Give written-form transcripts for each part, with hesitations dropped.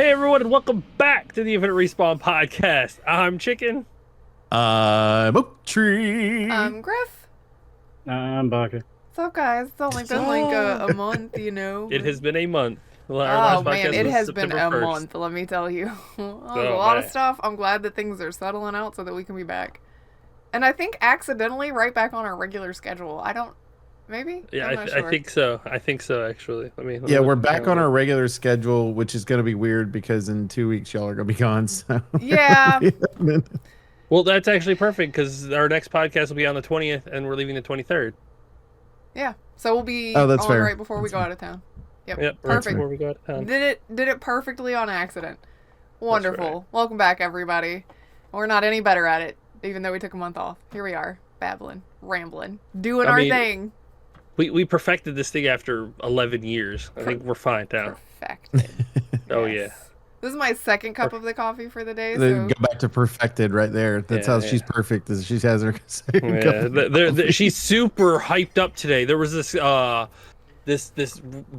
Hey everyone, and welcome back to the Infinite Respawn podcast. I'm Chicken. Oak Tree. Griff. I'm Baka. What's up, guys? It's only been like a month, you know. It has been a month. Well, our Oh last man, podcast it was has been September a 1st. month, let me tell you. There's a Oh, lot of man. stuff. I'm glad that things are settling out so that we can be back. And I think accidentally right back on our regular schedule. Maybe? Yeah, I'm not sure. I think so. I think so, actually. Let me Yeah, look we're at the back on calendar. our regular schedule, which is going to be weird because in 2 weeks y'all are going to be gone. So Yeah. Well, that's actually perfect because our next podcast will be on the 20th and we're leaving the 23rd. Yeah. So we'll be Oh, that's on fair. right before we That's go fair. out of town. Yep. Yep, right Perfect. before we go out of town. Did it perfectly on accident. Wonderful. right. Welcome back, everybody. We're not any better at it, even though we took a month off. Here we are, babbling, rambling, doing I our mean, thing. We perfected this thing after 11 years. I think we're fine now. Perfected. Oh, Yes. This is my second cup of the coffee for the day, Then so go back to perfected right there. That's Yeah, how yeah. she's perfect. Is she has her second cup Yeah, of coffee. she's super hyped up today. There was this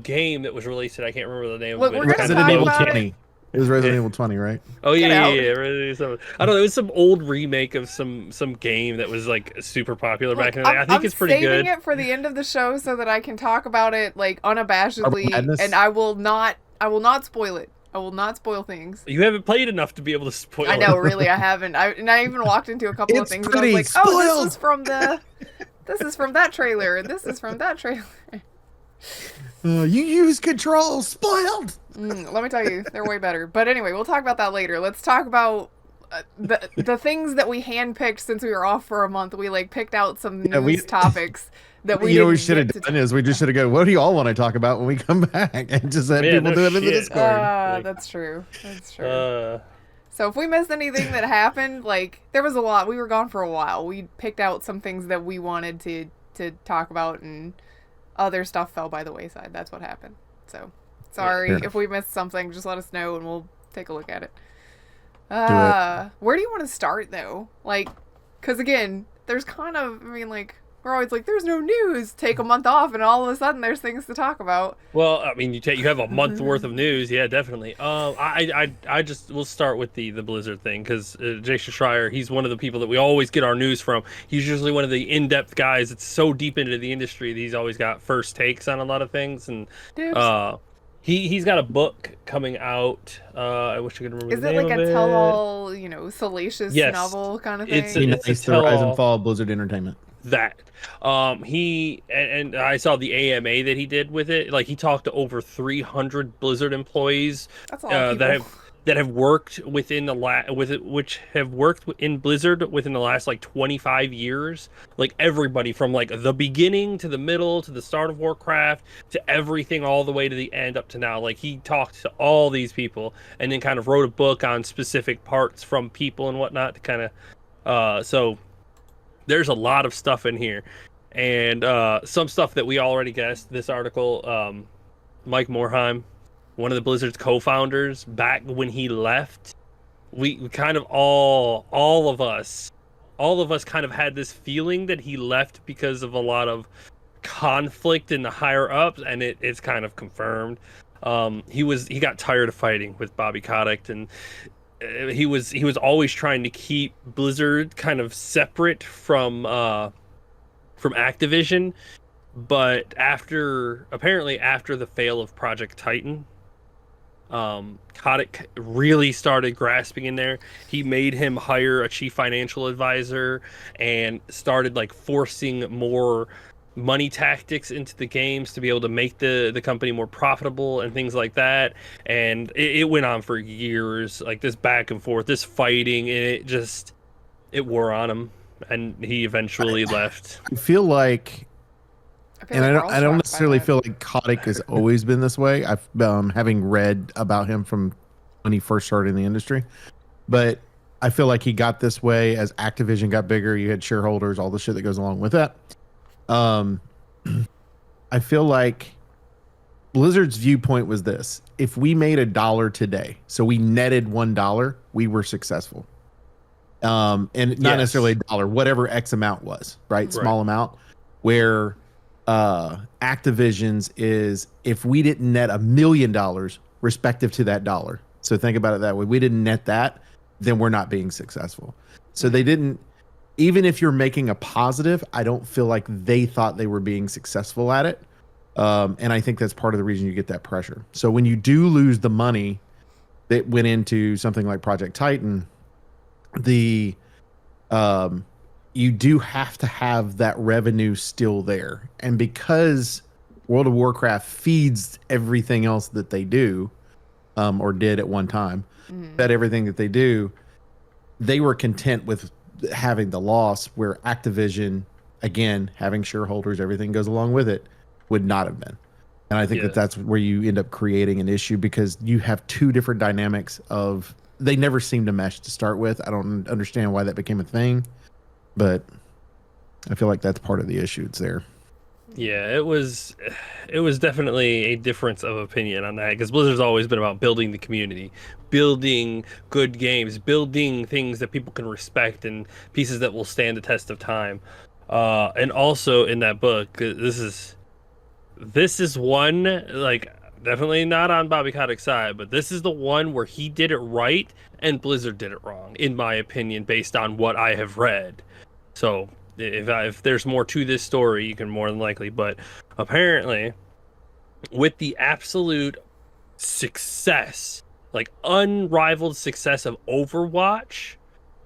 game that was released and I can't remember the name Look, of it. we're It was gonna kind Resident of talk Evil low about key. 20. It was Resident Evil 20, right? Oh yeah, Get yeah, out. yeah. Resident Evil 7. I don't know. It was some old remake of some game that was like super popular back in the day. I think I'm it's pretty saving good. it for the end of the show so that I can talk about it like Marble unabashedly, Madness? and I will not spoil it. I will not spoil things. You haven't played enough to be able to spoil I know, it. really, I haven't. I even walked into a couple of It's things and I was pretty like, "Oh, this spoiled." is from this is from that trailer, and this is from that trailer." You use control. Spoiled. Let me tell you, they're way better. But anyway, we'll talk about that later. Let's talk about the things that we handpicked since we were off for a month. We like picked out some Yeah, news topics that we You know, we didn't should have get to done is we just should have go, what do you all want to talk about when we come back? And just have Yeah, people no do it in the shit. Discord. That's true. That's true. Uh, So if we missed anything that happened, like there was a lot. We were gone for a while. We picked out some things that we wanted to talk about, and other stuff fell by the wayside. That's what happened. So sorry fair if we missed something. Just let us know, and we'll take a look at it. it. Where do you want to start though? Like, because again, there's kind of. I mean, like we're always like, there's no news. Take a month off, and all of a sudden, there's things to talk about. well, I mean, you have a month worth of news. Yeah, definitely. I just we'll start with the Blizzard thing because Jason Schreier, he's one of the people that we always get our news from. He's usually one of the in-depth guys that's so deep into the industry that he's always got first takes on a lot of things. And Dibs. he's got a book coming out. I wish I could remember Is the it name like of a it. salacious, salacious Yes. novel kind of It's thing? a- Nice, the rise and fall of Blizzard Entertainment. That he and I saw the AMA that he did with it. Like he talked to over 300 Blizzard employees That's a lot of people. that have worked within which have worked in Blizzard within the last like 25 years. Like everybody from like the beginning to the middle to the start of Warcraft to everything all the way to the end up to now. Like he talked to all these people and then kind of wrote a book on specific parts from people and whatnot to kind of so there's a lot of stuff in here, and some stuff that we already guessed. This article, Mike Morhaime, one of the Blizzard's co-founders, back when he left, we kind of all of us kind of had this feeling that he left because of a lot of conflict in the higher ups, and it's kind of confirmed. He got tired of fighting with Bobby Kotick, and he was always trying to keep Blizzard kind of separate from Activision, but apparently after the fail of Project Titan, Kotick really started grasping in there. He made him hire a chief financial advisor and started like forcing more money tactics into the games to be able to make the company more profitable and things like that. And it went on for years, like this back and forth, this fighting, and it wore on him, and he eventually left. I feel like, feel and like I we're don't, all I don't shocked by necessarily that. feel like Kotick has always been this way. I've having read about him from when he first started in the industry, but I feel like he got this way as Activision got bigger. You had shareholders, all the shit that goes along with that. I feel like Blizzard's viewpoint was this: if we made $1 today, so we netted $1, we were successful. And not Yes. necessarily $1, whatever X amount was, right? Small amount. Where Activision's is, if we didn't net $1 million respective to that dollar, So think about it that way. We didn't net that, then we're not being successful. So they didn't, even if you're making a positive, I don't feel like they thought they were being successful at it. And I think that's part of the reason you get that pressure. So when you do lose the money that went into something like Project Titan, the you do have to have that revenue still there. And because World of Warcraft feeds everything else that they do, or did at one time, that everything that they do, they were content with having the loss, where Activision, again, having shareholders, everything goes along with it, would not have been. And I think that that's where you end up creating an issue, because you have two different dynamics of, they never seem to mesh to start with. I don't understand why that became a thing, but I feel like that's part of the issue. It's there. Yeah, it was definitely a difference of opinion on that, because Blizzard's always been about building the community, building good games, building things that people can respect, and pieces that will stand the test of time. And also in that book, this is one, like, definitely not on Bobby Kotick's side, but this is the one where he did it right and Blizzard did it wrong, in my opinion, based on what I have read. So if there's more to this story, you can more than likely. But apparently, with the absolute success, like unrivaled success of Overwatch,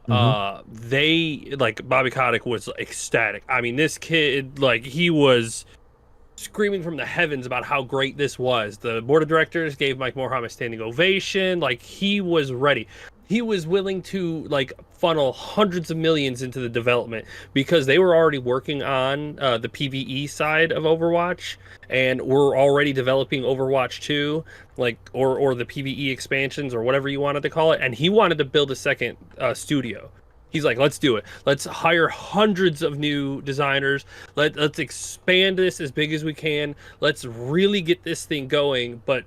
they, like, Bobby Kotick was ecstatic. I mean, this kid, like, he was screaming from the heavens about how great this was. The board of directors gave Mike Morhaime a standing ovation. Like, he was ready. He was willing to, like, funnel hundreds of millions into the development, because they were already working on the PvE side of Overwatch, and were already developing Overwatch 2, like, or the PvE expansions, or whatever you wanted to call it. And he wanted to build a second studio. He's like, let's do it. Let's hire hundreds of new designers. Let's expand this as big as we can. Let's really get this thing going. But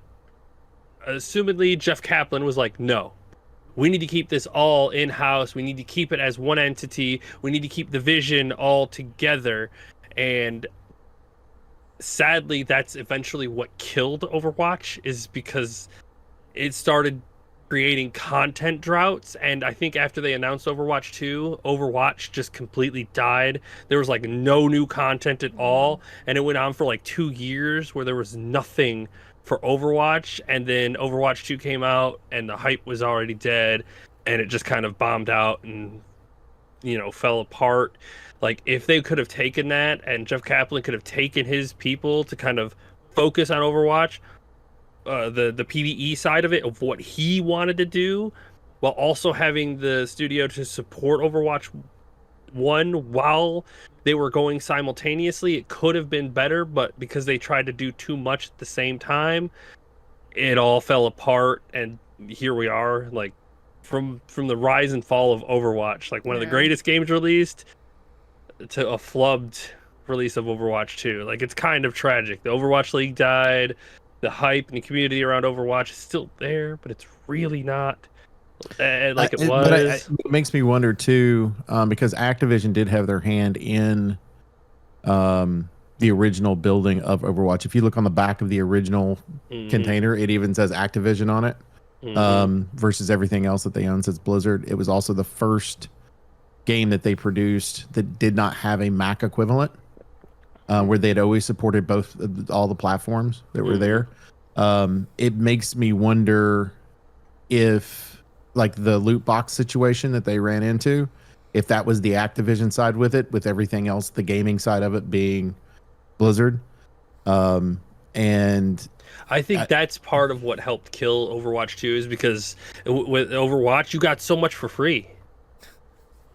assumedly, Jeff Kaplan was like, no. We need to keep this all in-house. We need to keep it as one entity. We need to keep the vision all together. And sadly, that's eventually what killed Overwatch, is because it started creating content droughts. And I think after they announced Overwatch 2, Overwatch just completely died. There was like no new content at all, and it went on for like 2 years where there was nothing for Overwatch. And then Overwatch 2 came out and the hype was already dead, and it just kind of bombed out and, you know, fell apart. Like, if they could have taken that, and Jeff Kaplan could have taken his people to kind of focus on Overwatch, the PvE side of it, of what he wanted to do, while also having the studio to support Overwatch 1 while they were going simultaneously, it could have been better. But because they tried to do too much at the same time, it all fell apart. And here we are, like, from the rise and fall of Overwatch, like one of the greatest games released, to a flubbed release of Overwatch 2. Like, it's kind of tragic. The Overwatch League died. The hype and the community around Overwatch is still there, but it's really not like it was. But it makes me wonder too, because Activision did have their hand in the original building of Overwatch. If you look on the back of the original container, it even says Activision on it, versus everything else that they own says Blizzard. It was also the first game that they produced that did not have a Mac equivalent. Where they'd always supported all the platforms that were there. It makes me wonder if, like, the loot box situation that they ran into, if that was the Activision side with it, with everything else, the gaming side of it being Blizzard. And I think that's part of what helped kill Overwatch 2, is because with Overwatch, you got so much for free.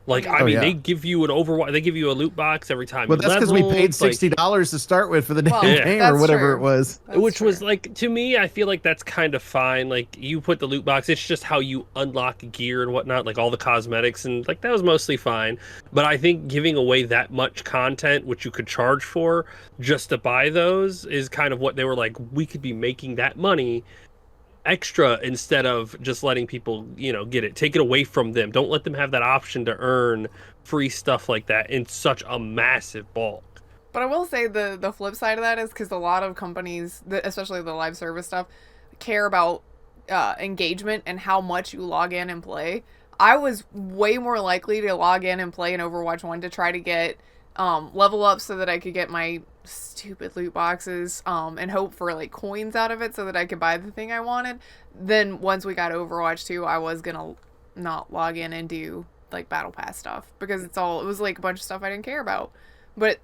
Like, I mean, they give you an Overwatch, they give you a loot box every time. Well, that's because we paid $60 to start with for the damn game, or whatever it was. Which was, like, to me, I feel like that's kind of fine. Like, you put the loot box, it's just how you unlock gear and whatnot, like all the cosmetics, and, like, that was mostly fine. But I think giving away that much content, which you could charge for just to buy those, is kind of what they were like, we could be making that money extra, instead of just letting people, you know, get it. Take it away from them. Don't let them have that option to earn free stuff like that in such a massive bulk. But I will say the flip side of that is, because a lot of companies, especially the live service stuff, care about engagement and how much you log in and play, I was way more likely to log in and play in Overwatch 1 to try to get level up so that I could get my stupid loot boxes and hope for like coins out of it so that I could buy the thing I wanted. Then once we got Overwatch 2, I was gonna not log in and do like battle pass stuff because it was like a bunch of stuff I didn't care about. But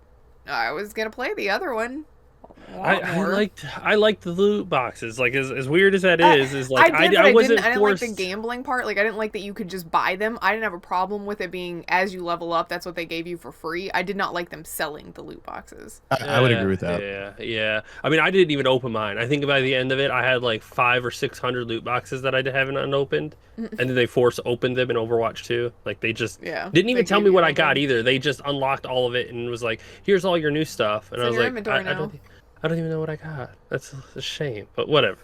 I was gonna play the other one. I liked the loot boxes. Like as weird as that is like I didn't wasn't like forced. the gambling part. Like I didn't like that you could just buy them. I didn't have a problem with it being as you level up, that's what they gave you for free. I did not like them selling the loot boxes. I would agree with that. Yeah. I mean, I didn't even open mine. I think by the end of it, I had like 500 or 600 loot boxes that I haven't unopened, and then they force opened them in Overwatch 2. Like they just didn't even tell me what I got either. They just unlocked all of it and was like, "Here's all your new stuff," and I was like, I don't even know what I got. That's a shame, but whatever.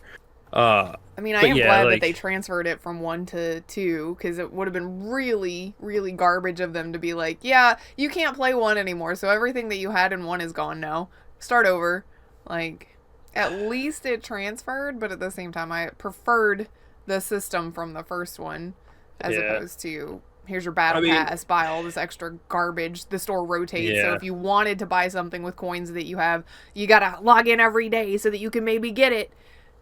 I mean, I am glad that they transferred it from 1 to 2 because it would have been really, really garbage of them to be like, yeah, you can't play 1 anymore, so everything that you had in 1 is gone now. Start over. Like, at least it transferred, but at the same time, I preferred the system from the first one as opposed to... Here's your battle pass, buy all this extra garbage. The store rotates, so if you wanted to buy something with coins that you have, you gotta log in every day so that you can maybe get it.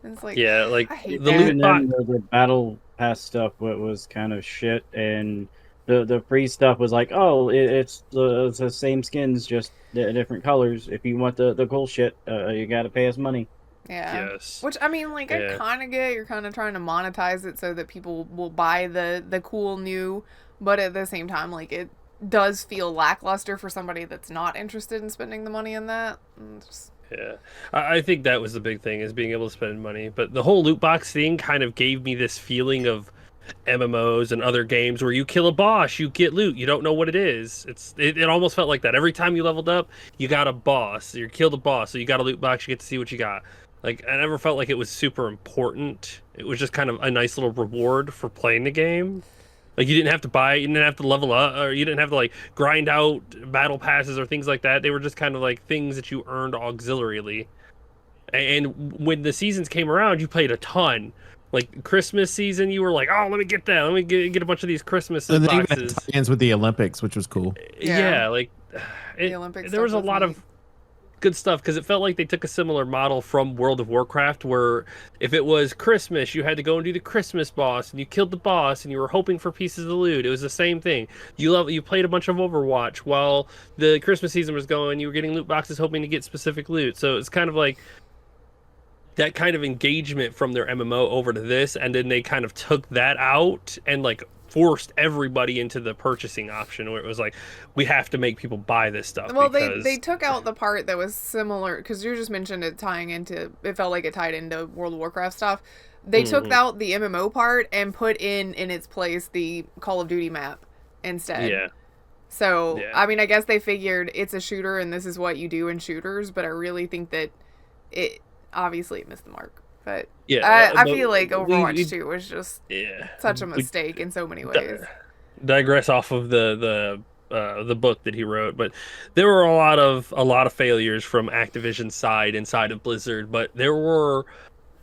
And it's like, I hate that. Even then, the battle pass stuff was kind of shit, and the free stuff was like, oh, it's the same skins, just different colors. If you want the cool shit, you gotta pay us money. Yeah. Yes. Which, I mean, like, I kind of get you're kind of trying to monetize it so that people will buy the cool new, but at the same time, like, it does feel lackluster for somebody that's not interested in spending the money in that. Yeah. I think that was the big thing, is being able to spend money. But the whole loot box thing kind of gave me this feeling of MMOs and other games where you kill a boss, you get loot, you don't know what it is. It almost felt like that. Every time you leveled up, you got a boss. You killed a boss, so you got a loot box, you get to see what you got. Like, I never felt like it was super important. It was just kind of a nice little reward for playing the game. Like, you didn't have to buy it, you didn't have to level up, or you didn't have to, like, grind out battle passes or things like that. They were just kind of, like, things that you earned auxiliarily. And when the seasons came around, you played a ton. Like, Christmas season, you were like, oh, let me get that. Let me get a bunch of these Christmas boxes. And they even ends with the Olympics, which was cool. Yeah, like, the Olympics there was a lot of good stuff, because it felt like they took a similar model from World of Warcraft, where if it was Christmas, you had to go and do the Christmas boss, and you killed the boss, and you were hoping for pieces of the loot. It was the same thing. You played a bunch of Overwatch while the Christmas season was going. You were getting loot boxes, hoping to get specific loot. So it's kind of like that kind of engagement from their MMO over to this, and then they kind of took that out and like forced everybody into the purchasing option, where it was like, we have to make people buy this stuff. Well, they took out the part that was similar, because you just mentioned it it felt like it tied into World of Warcraft stuff. They took out the MMO part and put in its place the Call of Duty map instead. Yeah. So, I mean, I guess they figured it's a shooter and this is what you do in shooters, but I really think that obviously it missed the mark. But I feel like Overwatch 2 was just such a mistake in so many ways. Digress off of the book that he wrote, but there were a lot of failures from Activision's side inside of Blizzard, but there were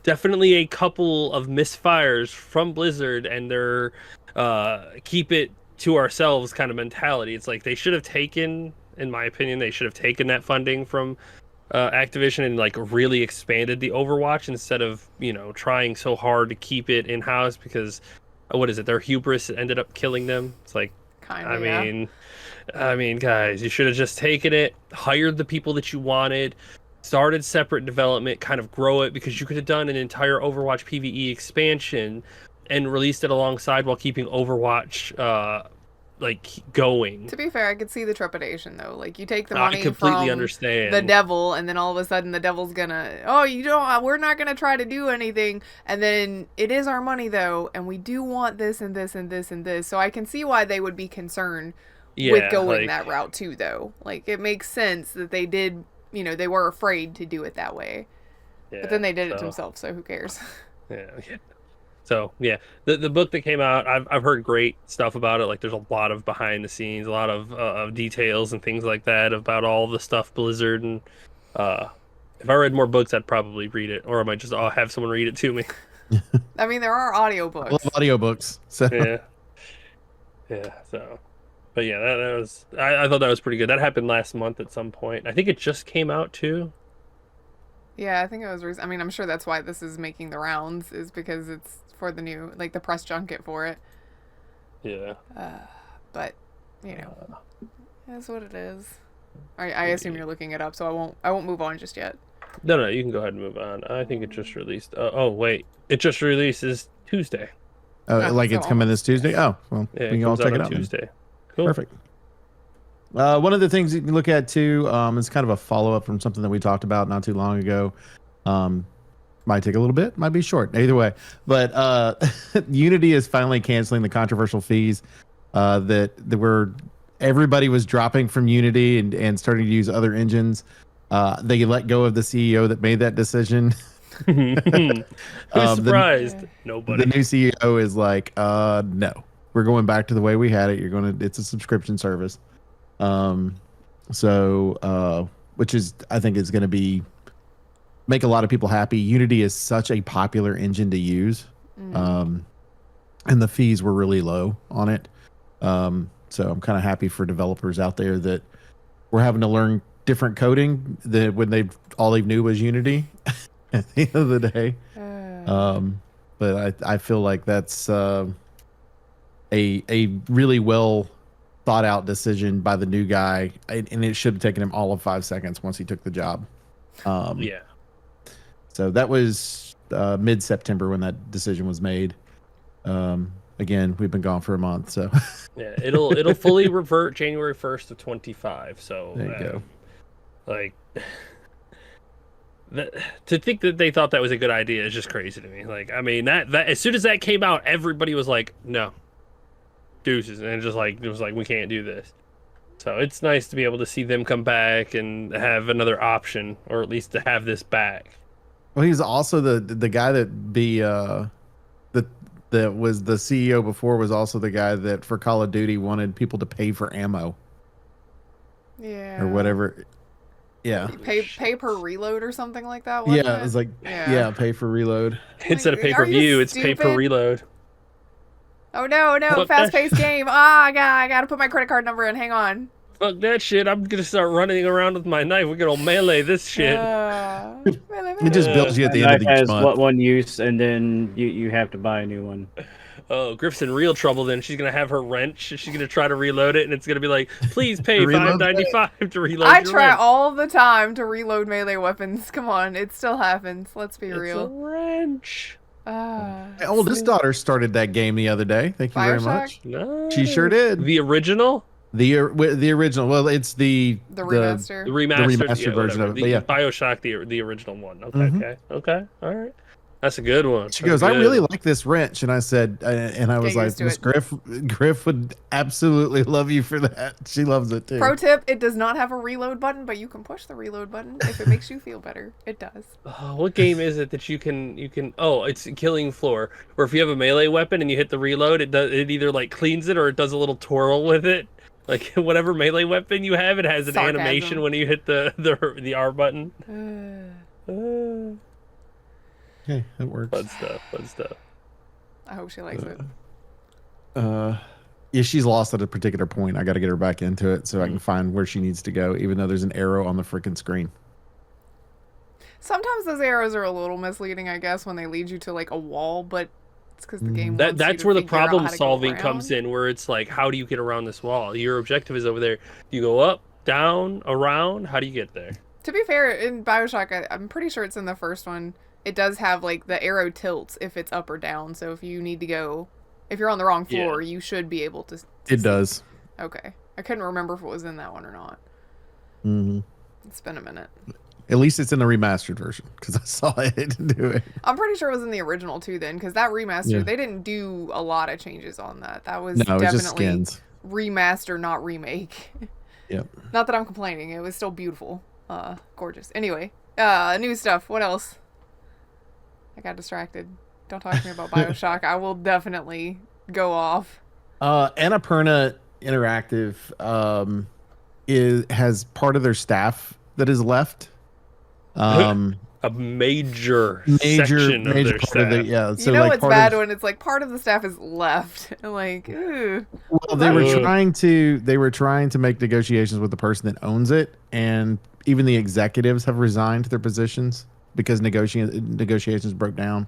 definitely a couple of misfires from Blizzard and their keep it to ourselves kind of mentality. It's like they should have taken, in my opinion, that funding from Activision and like really expanded the Overwatch instead of, trying so hard to keep it in house, because their hubris ended up killing them. It's like, I mean, guys, you should have just taken it, hired the people that you wanted, started separate development, kind of grow it, because you could have done an entire Overwatch PvE expansion and released it alongside while keeping Overwatch going. To be fair, I could see the trepidation though. Like, you take the money from understand. The devil, and then all of a sudden the devil's gonna, we're not gonna try to do anything, and then it is our money though, and we do want this and this and this and this. So I can see why they would be concerned with going that route too, though. Like, it makes sense that they did, they were afraid to do it that way. Yeah, but then they did it themselves, so who cares? Yeah. So the book that came out, I've heard great stuff about it. Like, there's a lot of behind the scenes, a lot of details and things like that about all the stuff Blizzard. And if I read more books, I'd probably read it, or I might just have someone read it to me. I mean, there are I audiobooks. love audiobooks. So Yeah. So, but yeah, that was. I thought that was pretty good. That happened last month at some point. I think it just came out too. Yeah, I think it was. I mean, I'm sure that's why this is making the rounds, is because it's for the new, like the press junket for it. Yeah. But you know, that's what it is. I assume you're looking it up, so I won't move on just yet. No, you can go ahead and move on. I think it just released. Oh, wait, it just releases Tuesday. like so it's coming this almost, Tuesday. yeah. Oh, well, Yeah, we it can all comes check out it on out then. Tuesday. Cool. Perfect. One of the things you can look at too is kind of a follow up from something that we talked about not too long ago. Might take a little bit, might be short. Either way, but Unity is finally canceling the controversial fees that were everybody was dropping from Unity and starting to use other engines. They let go of the CEO that made that decision. Who's surprised? Yeah. Nobody. The new CEO is like, no, we're going back to the way we had it. It's a subscription service. Which is, I think is going to make a lot of people happy. Unity is such a popular engine to use. And the fees were really low on it. So I'm kind of happy for developers out there that were having to learn different coding that when all they knew was Unity at the end of the day. But I feel like that's a really well thought out decision by the new guy, and it should have taken him all of 5 seconds once he took the job. Yeah. So that was mid-September when that decision was made. Again, we've been gone for a month, so Yeah, it'll fully revert January 1st of 25. So there you go. Like, to think that they thought that was a good idea is just crazy to me. Like, I mean, that as soon as that came out, everybody was like, no, deuces, and it was like we can't do this. So it's nice to be able to see them come back and have another option, or at least to have this back. Well, he's also the guy that was the CEO before was also the guy that for Call of Duty wanted people to pay for ammo Yeah. or whatever. Yeah. Pay per reload or something like that. Yeah, it was like Yeah. pay for reload. Instead of Are pay per you view, it's pay per stupid? reload. Oh no, Fuck fast that paced game. I gotta put my credit card number in. Hang on. Fuck that shit. I'm gonna start running around with my knife. We're gonna melee this shit. It just bills you at the end of Knife each has month. one use, and then you have to buy a new one. Oh, Grif's in real trouble then. She's gonna have her wrench. She's gonna try to reload it, and it's gonna be like, please pay Reload $5.95 to reload I your try wrench. all the time to reload melee weapons. Come on, it still happens. Let's be It's a real. wrench. My oldest daughter started that game the other day. Thank you very Bioshock? much. Nice. She sure did. The original? The original. Well, it's the remaster. The remastered, remastered version whatever. of it, but yeah. Bioshock, the original one. Okay, Mhm. okay. All right. That's a good one. She That's goes, I good. really like this wrench, and I said, and I was Get like, used to Miss it. Grif would absolutely love you for that. She loves it too. Pro tip: it does not have a reload button, but you can push the reload button if it makes you feel better. It does. What game is it that you can? Oh, it's Killing Floor. Where if you have a melee weapon and you hit the reload, it either like cleans it or it does a little twirl with it. Like whatever melee weapon you have, it has an Sarcasm. animation when you hit the R button. Okay, that works. Fun stuff. I hope she likes it. Yeah, she's lost at a particular point. I got to get her back into it so I can find where she needs to go, even though there's an arrow on the freaking screen. Sometimes those arrows are a little misleading, I guess, when they lead you to like a wall, but it's because the game. wants you That's to where the figure out problem how to go solving around. comes in, where it's like, how do you get around this wall? Your objective is over there. You go up, down, around. How do you get there? To be fair, in Bioshock, I'm pretty sure it's in the first one. It does have like the arrow tilts if it's up or down. So if you need to go, if you're on the wrong floor, you should be able to. It see. does. Okay, I couldn't remember if it was in that one or not. Mm-hmm. It's been a minute. At least it's in the remastered version because I saw it do it. I'm pretty sure it was in the original too. Then, because that remaster, Yeah. they didn't do a lot of changes on that. That was No, it's just definitely skins. remaster, not remake. Yep. Not that I'm complaining. It was still beautiful, gorgeous. Anyway, new stuff. What else? I got distracted. Don't talk to me about Bioshock. I will definitely go off. Annapurna Interactive has part of their staff that is left. a major section of their part staff. of the yeah. So You know like it's part bad of, when it's like part of the staff is left. Like, ooh. well, they were Ugh. trying to make negotiations with the person that owns it, and even the executives have resigned their positions because negotiations broke down.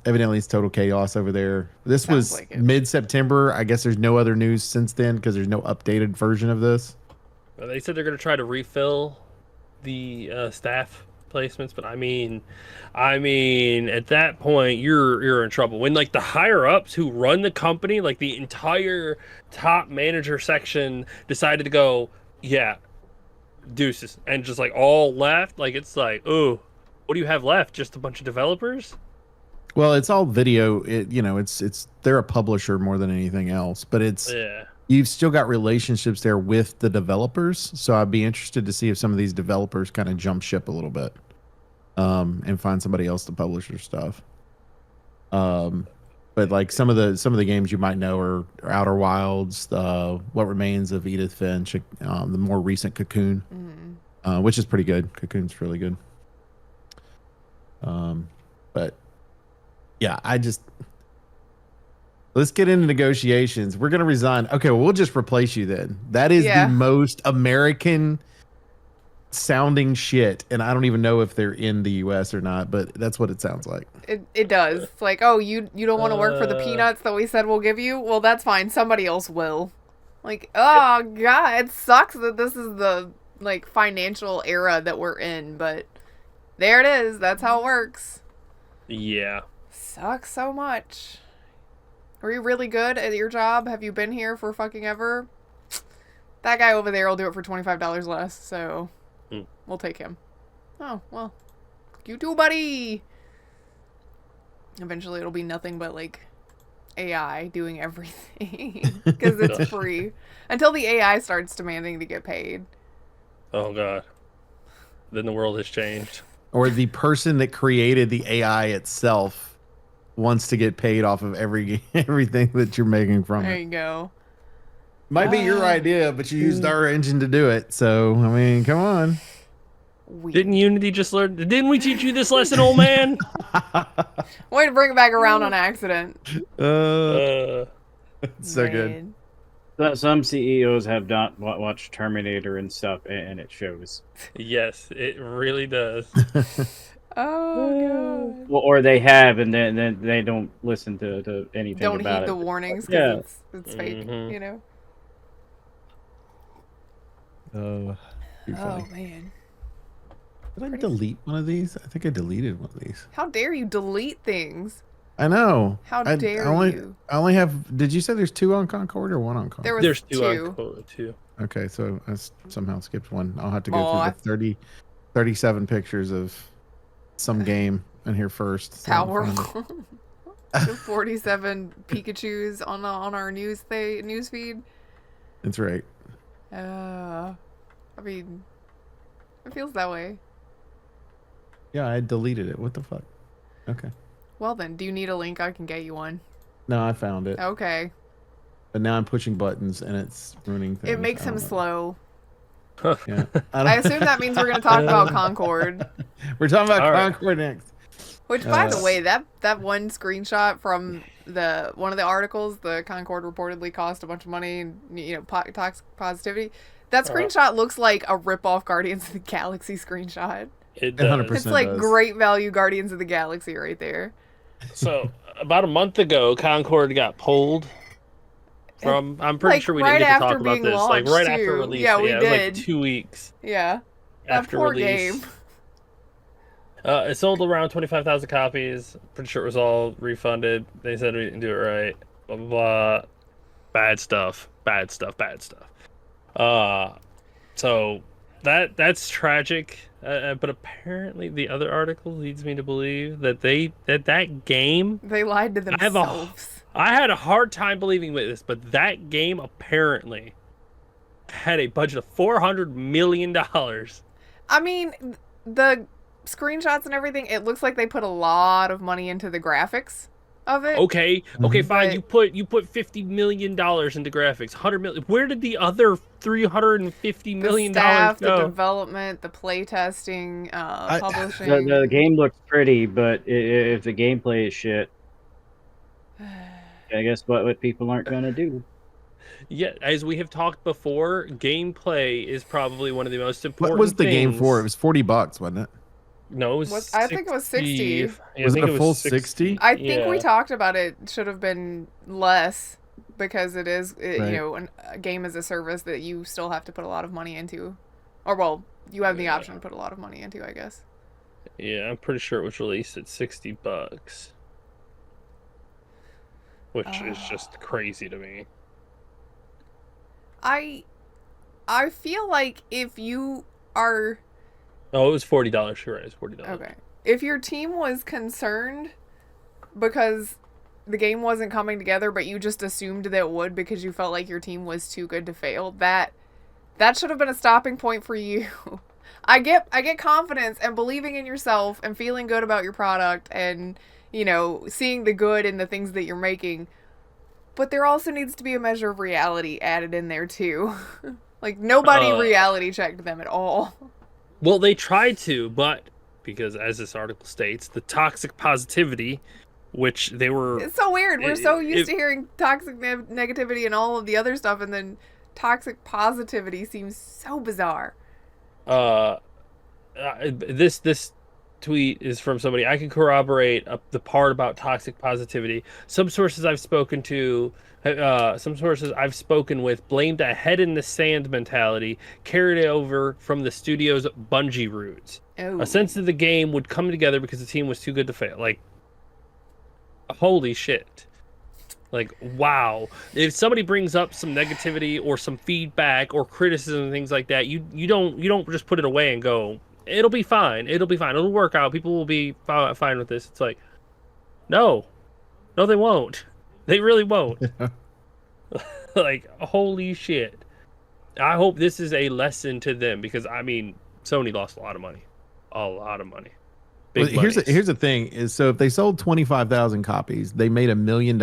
Evidently it's total chaos over there. This Sounds was like it. mid-September. I guess there's no other news since then because there's no updated version of this. They said they're going to try to refill the staff placements, but I mean, at that point, you're in trouble. When like the higher ups who run the company, like the entire top manager section, decided to go, yeah, deuces, and just like all left. Like it's like, oh, what do you have left? Just a bunch of developers? Well, it's all video. It's they're a publisher more than anything else, but Yeah. you've still got relationships there with the developers. So I'd be interested to see if some of these developers kind of jump ship a little bit, and find somebody else to publish their stuff. But like some of the games you might know are Outer Wilds, What Remains of Edith Finch, the more recent Cocoon, which is pretty good. Cocoon's really good. But yeah, let's get into negotiations. We're going to resign. Okay, well, we'll just replace you then. That is the most American sounding shit. And I don't even know if they're in the US or not, but that's what it sounds like. It does. It's like, oh, you don't want to work for the peanuts that we said we'll give you? Well, that's fine. Somebody else will. Like, oh, God, it sucks that this is the, like, financial era that we're in, but there it is. That's how it works. Yeah. Sucks so much. Are you really good at your job? Have you been here for fucking ever? That guy over there will do it for $25 less, so we'll take him. Oh, well. You too, buddy! Eventually it'll be nothing but, like, AI doing everything. Because it's free. Until the AI starts demanding to get paid. Oh, God. Then the world has changed. Or the person that created the AI itself wants to get paid off of everything that you're making from There it. you go. Might be your idea, but you used our engine to do it. So, I mean, come on. Didn't Unity just learn? Didn't we teach you this lesson, old man? Way to bring it back around on accident. It's so good. Some CEOs have not watched Terminator and stuff, and it shows. Yes, it really does. Oh, God. Well, or they have, and then they don't listen to anything Don't about heed it. the warnings because it's fake, Mhm. you know? Oh, Oh, man. did I delete one of these? I think I deleted one of these. How dare you delete things? I know. How I dare only, you? I only have. Did you say there's 2 on Concord or 1 on Concord? There was There's two two. on quote too. Okay, so I somehow skipped one. I'll have to go Aw. through the 37 pictures of some game in here first. so I can find it. Palworld. The 47 Pikachus on our news feed. That's right. I mean, it feels that way. Yeah, I deleted it. What the fuck? Okay. Well then, do you need a link? I can get you one. No, I found it. Okay. But now I'm pushing buttons and it's ruining things. It makes I him don't know. slow. Yeah. I assume that means we're going to talk about Concord. We're talking about All right. Concord next. Which, by the way, that one screenshot from one of the articles, the Concord reportedly cost a bunch of money and, toxic positivity. That screenshot looks like a rip-off Guardians of the Galaxy screenshot. It does. 100%. It's like does. great value Guardians of the Galaxy right there. So about a month ago, Concord got pulled from. I'm pretty Like, sure we right didn't get to after talk about being this. Like launched, right after too. release. Yeah, we it was did. like 2 weeks Yeah. That after poor release. game. It sold around 25,000 copies. Pretty sure it was all refunded. They said we didn't do it right. Blah blah blah. Bad stuff. Bad stuff. Bad stuff. So that's tragic. But apparently the other article leads me to believe that that game. They lied to themselves. I had a hard time believing this, but that game apparently had a budget of $400 million. I mean, the screenshots and everything, it looks like they put a lot of money into the graphics of it. Okay, fine. But- You put $50 million into graphics, 100 million. Where did the other $350 million the staff, the go? development, the play testing, publishing. The game looks pretty, but if the gameplay is shit, I guess what people aren't going to do. Yeah, as we have talked before, gameplay is probably one of the most important. What was the game things. for? It was $40, wasn't it? No, it was. I think it was 60. Yeah, Was I it think a full 60? I think we Yeah. talked about it should have been less because it is, Right. you know, a game as a service that you still have to put a lot of money into. Or, well, you have the option to put a lot of money into, I guess. Yeah, I'm pretty sure it was released at $60, which is just crazy to me. I feel like if you are Oh, it was $40. You're right, it was $40. okay, if your team was concerned because the game wasn't coming together, but you just assumed that it would because you felt like your team was too good to fail, that should have been a stopping point for you. I get confidence and believing in yourself and feeling good about your product and, you know, seeing the good in the things that you're making. But there also needs to be a measure of reality added in there too. Like nobody reality checked them at all. Well, they tried to, but because as this article states, the toxic positivity, which they were... It's so weird. We're so used to hearing toxic negativity and all of the other stuff, and then toxic positivity seems so bizarre. This tweet is from somebody. I can corroborate the part about toxic positivity. Some sources I've spoken with blamed a head in the sand mentality carried over from the studio's Bungie roots. Oh. A sense that the game would come together because the team was too good to fail. Like, holy shit. Like, wow. If somebody brings up some negativity or some feedback or criticism and things like that, you don't just put it away and go, it'll be fine. It'll be fine. It'll work out. People will be fine with this. It's like, no, they won't. They really won't. Like, holy shit. I hope this is a lesson to them because, I mean, Sony lost a lot of money. A lot of money. Well, here's the thing is, so if they sold 25,000 copies, they made $1 million.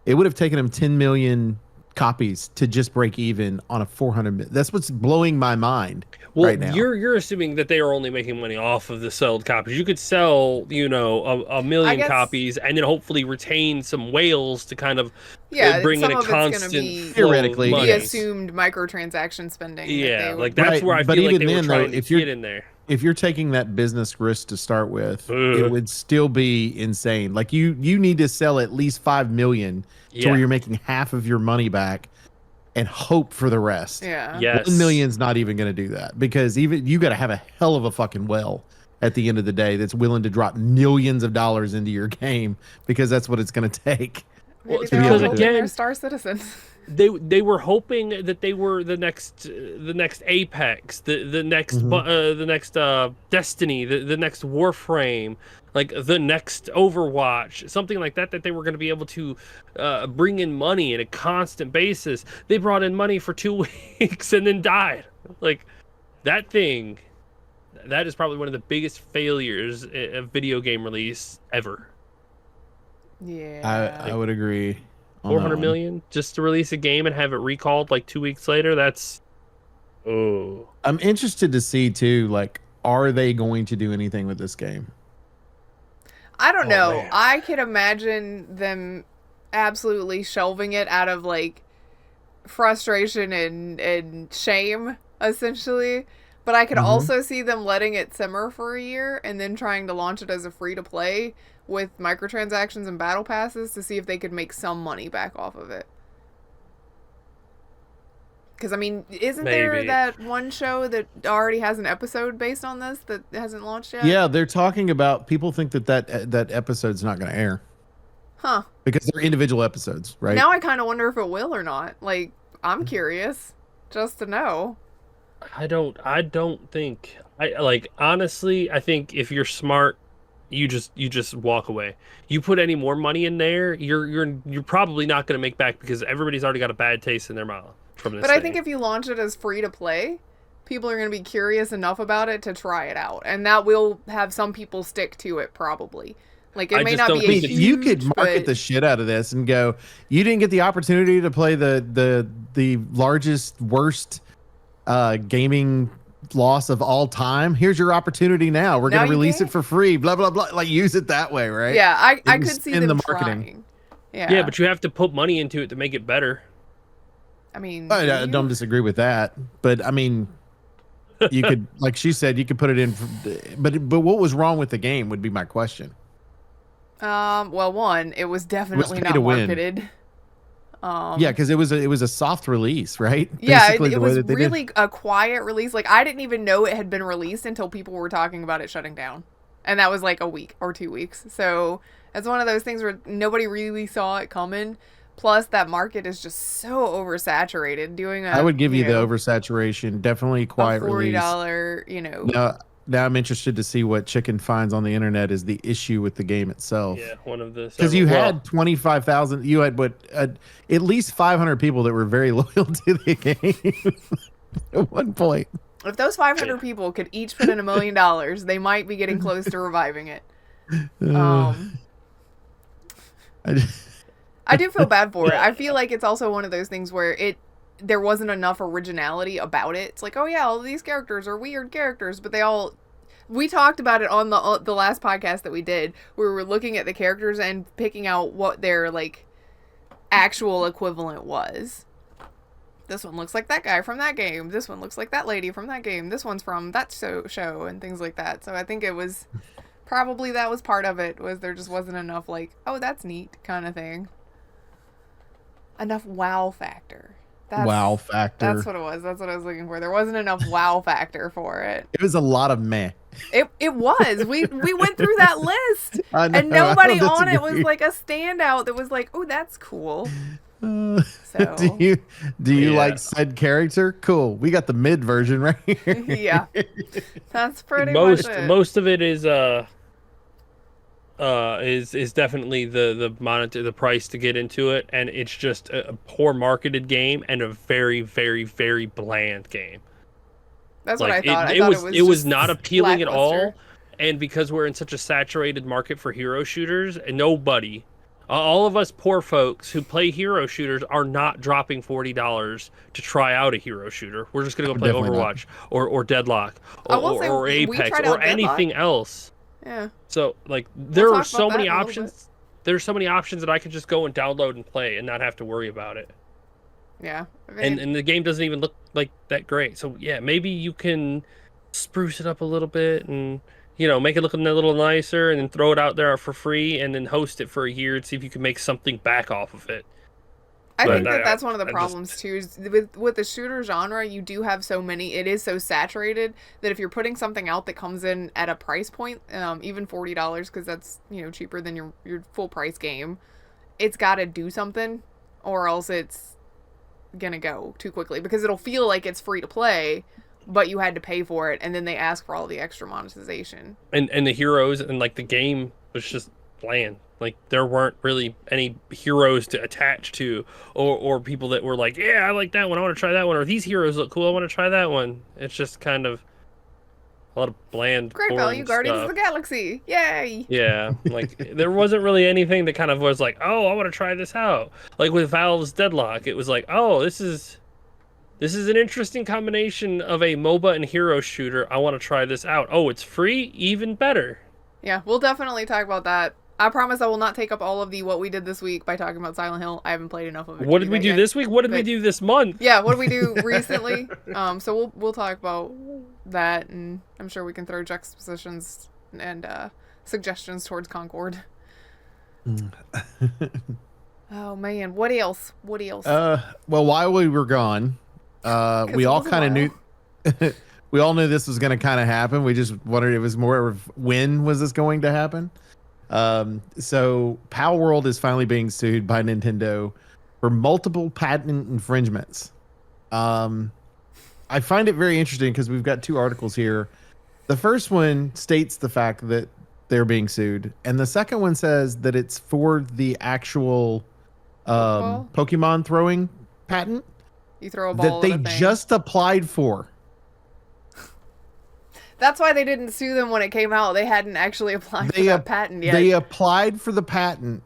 It would have taken them 10 million copies to just break even on a 400 million. That's what's blowing my mind right now. You're assuming that they are only making money off of the sold copies. You could sell, a million copies and then hopefully retain some whales to kind of bring in a constant theoretically the money. assumed microtransaction spending. Yeah, like that's where I feel like they were trying to get in there. If you're taking that business risk to start with, it would still be insane. Like you need to sell at least 5 million to where you're making half of your money back and hope for the rest. Yeah. Yes. 1 million's not even going to do that because even you got to have a hell of a fucking well at the end of the day that's willing to drop millions of dollars into your game because that's what it's going to take. Maybe Well, because all again, they're Star Citizens. They were hoping that they were the next Apex, the next Destiny, the next Warframe, like the next Overwatch, something like that they were going to be able to bring in money on a constant basis. They brought in money for 2 weeks and then died. Like that is probably one of the biggest failures of video game release ever. Yeah. I would agree. 400 million just to release a game and have it recalled like 2 weeks later. That's I'm interested to see too, like, are they going to do anything with this game? I don't know. Man. I can imagine them absolutely shelving it out of like frustration and shame, essentially. But I could also see them letting it simmer for a year and then trying to launch it as a free to play with microtransactions and battle passes to see if they could make some money back off of it. Because, I mean, isn't there that one show that already has an episode based on this that hasn't launched yet? Yeah, they're talking about, people think that episode's not going to air. Huh. Because they're individual episodes, right? Now I kind of wonder if it will or not. Like, I'm curious just to know. I don't think honestly, I think if you're smart, you just walk away. You put any more money in there, you're probably not going to make back because everybody's already got a bad taste in their mouth from this. But I think if you launch it as free to play, people are going to be curious enough about it to try it out, and that will have some people stick to it probably. Like, it I may just not don't be a think huge, You could market but the shit out of this and go, you didn't get the opportunity to play the largest, worst gaming loss of all time. Here's your opportunity now. We're Now going to you release can. it for free, blah, blah, blah. Like, use it that way, right? Yeah, I And could see spin them the marketing. trying. Yeah. Yeah, but you have to put money into it to make it better. I mean, I don't disagree with that. But, I mean, you could, like she said, you could put it in. But what was wrong with the game would be my question. Well, one, it was definitely pay not to win. marketed. Yeah, because it was a soft release, right? Yeah, Basically, it the way was that they really did. a quiet release. Like, I didn't even know it had been released until people were talking about it shutting down. And that was like a week or 2 weeks. So it's one of those things where nobody really saw it coming. Plus, that market is just so oversaturated. Doing I would give you the know, oversaturation. Definitely a quiet release. $40, you know. Now I'm interested to see what Chicken finds on the internet is the issue with the game itself. Yeah, one of the Because you several- had 25,000, you had at least 500 people that were very loyal to the game at one point. If those 500 people could each put in $1 million, they might be getting close to reviving it. I do feel bad for it. I feel like it's also one of those things where there wasn't enough originality about it. It's like, oh yeah, all these characters are weird characters, but we talked about it on the last podcast that we did, where we were looking at the characters and picking out what their like actual equivalent was. This one looks like that guy from that game. This one looks like that lady from that game. This one's from that show and things like that. So I think it was probably that was part of it, was there just wasn't enough like, oh, that's neat kind of thing. Enough wow factor. Wow factor. That's what it was. That's what I was looking for. There wasn't enough wow factor for it. It was a lot of meh. It was. We went through that list, I know, and nobody I don't on it was disagree. like a standout that was like, oh, that's cool. So So do you Yeah. like said character? Cool. We got the mid version right here. yeah, that's pretty much it. Most of it is definitely the price to get into it, and it's just a poor marketed game and a very, very, very bland game. That's what I Like thought. it was just was not appealing at all, lackluster. and because we're in such a saturated market for hero shooters, and nobody, all of us poor folks who play hero shooters are not dropping $40 to try out a hero shooter. We're just gonna go play Definitely not. Overwatch or Deadlock I will say or we Apex tried or out Deadlock. anything else. Yeah. So like there are talk so about many that in a little options. There's so many options that I could just go and download and play and not have to worry about it. Yeah. I mean, And the game doesn't even look like that great. So yeah, maybe you can spruce it up a little bit and make it look a little nicer, and then throw it out there for free, and then host it for a year and see if you can make something back off of it. I But think that's one of the I just- problems too. Is with the shooter genre, you do have so many. It is so saturated that if you're putting something out that comes in at a price point, even $40, because that's cheaper than your full price game, it's got to do something, or else it's gonna go too quickly, because it'll feel like it's free to play, but you had to pay for it, and then they ask for all the extra monetization. And the heroes and like the game was just bland. Like there weren't really any heroes to attach to, or people that were like, yeah, I like that one, I want to try that one, or these heroes look cool, I want to try that one. It's just kind of a lot of bland, Great boring value, Guardians stuff. of the Galaxy! Yay! Yeah, like there wasn't really anything that kind of was like, oh, I want to try this out. Like with Valve's Deadlock, it was like, oh, this is an interesting combination of a MOBA and hero shooter. I want to try this out. Oh, it's free, even better. Yeah, we'll definitely talk about that. I promise I will not take up all of the what we did this week by talking about Silent Hill. I haven't played enough of it. What to did we that do yet. this week? What did we But- do this month? Yeah, what did we do recently? So we'll talk about that, and I'm sure we can throw juxtapositions and suggestions towards Concord. Oh man, what else? What else? Well, while we were gone, we it all was a kind of while. knew. We all knew this was going to kind of happen. We just wondered it was more of when was this going to happen. So Palworld is finally being sued by Nintendo for multiple patent infringements. I find it very interesting because we've got two articles here. The first one states the fact that they're being sued, and the second one says that it's for the actual Pokeball? Pokemon throwing patent You throw a that ball they at a thing. just applied for. That's why they didn't sue them when it came out. They hadn't actually applied for that patent yet. They applied for the patent.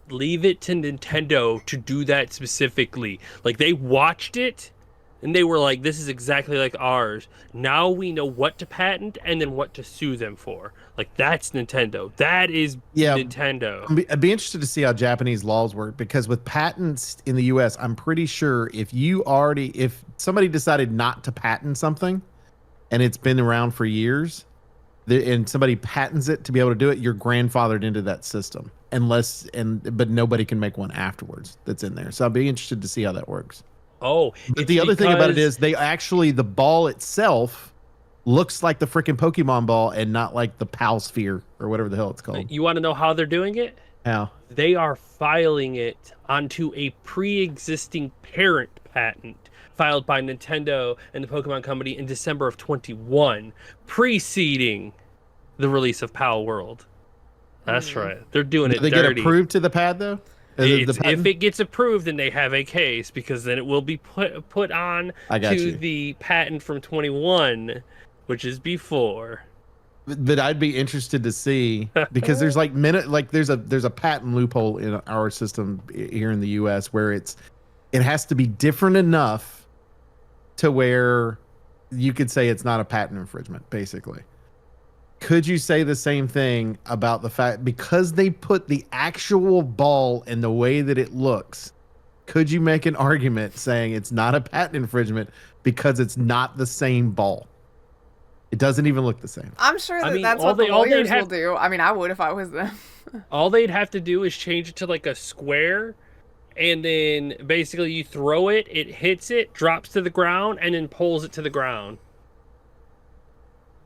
Leave it to Nintendo to do that specifically. Like, they watched it and they were like, this is exactly like ours. Now we know what to patent and then what to sue them for. Like, that's Nintendo. That is Nintendo. I'd be interested to see how Japanese laws work, because with patents in the US, I'm pretty sure if somebody decided not to patent something and it's been around for years, and somebody patents it to be able to do it, you're grandfathered into that system, but nobody can make one afterwards that's in there. So I'd be interested to see how that works. Oh, but the other thing about it is the ball itself looks like the freaking Pokemon ball and not like the Pal Sphere or whatever the hell it's called. You want to know how they're doing it? How? They are filing it onto a pre-existing parent patent filed by Nintendo and the Pokemon Company in December of 21, preceding the release of Palworld. That's right. They're doing it They dirty. get approved to the pad, though? If it gets approved, then they have a case, because then it will be put on the patent from 21, which is before. But I'd be interested to see, because there's there's a patent loophole in our system here in the US where it has to be different enough to where you could say it's not a patent infringement, basically. Could you say the same thing about the fact, because they put the actual ball in the way that it looks, could you make an argument saying it's not a patent infringement because it's not the same ball? It doesn't even look the same. I'm sure that's what the lawyers will do. I mean, I would if I was them. All they'd have to do is change it to like a square, and then basically you throw it, it hits it, drops to the ground, and then pulls it to the ground.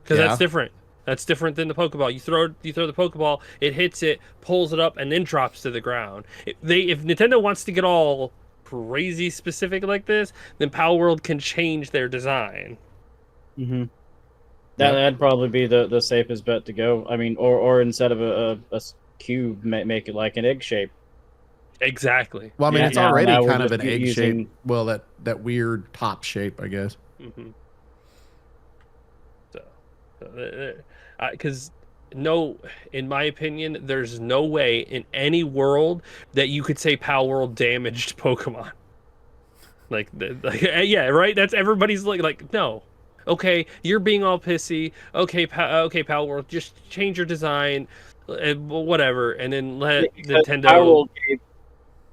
Because that's different. That's different than the Pokeball. You throw the Pokeball, it hits it, pulls it up, and then drops to the ground. If Nintendo wants to get all crazy specific like this, then Palworld can change their design. Mm-hmm. That'd probably be the safest bet to go. I mean, or instead of a cube, make it like an egg shape. Exactly. Well, I mean, it's already kind of an egg shape. Well, that weird top shape, I guess. Mm-hmm. Because in my opinion, there's no way in any world that you could say Palworld damaged Pokemon. Yeah, right. That's everybody's like no. Okay, you're being all pissy. Okay, Palworld, just change your design, whatever, and then let Nintendo. Palworld gave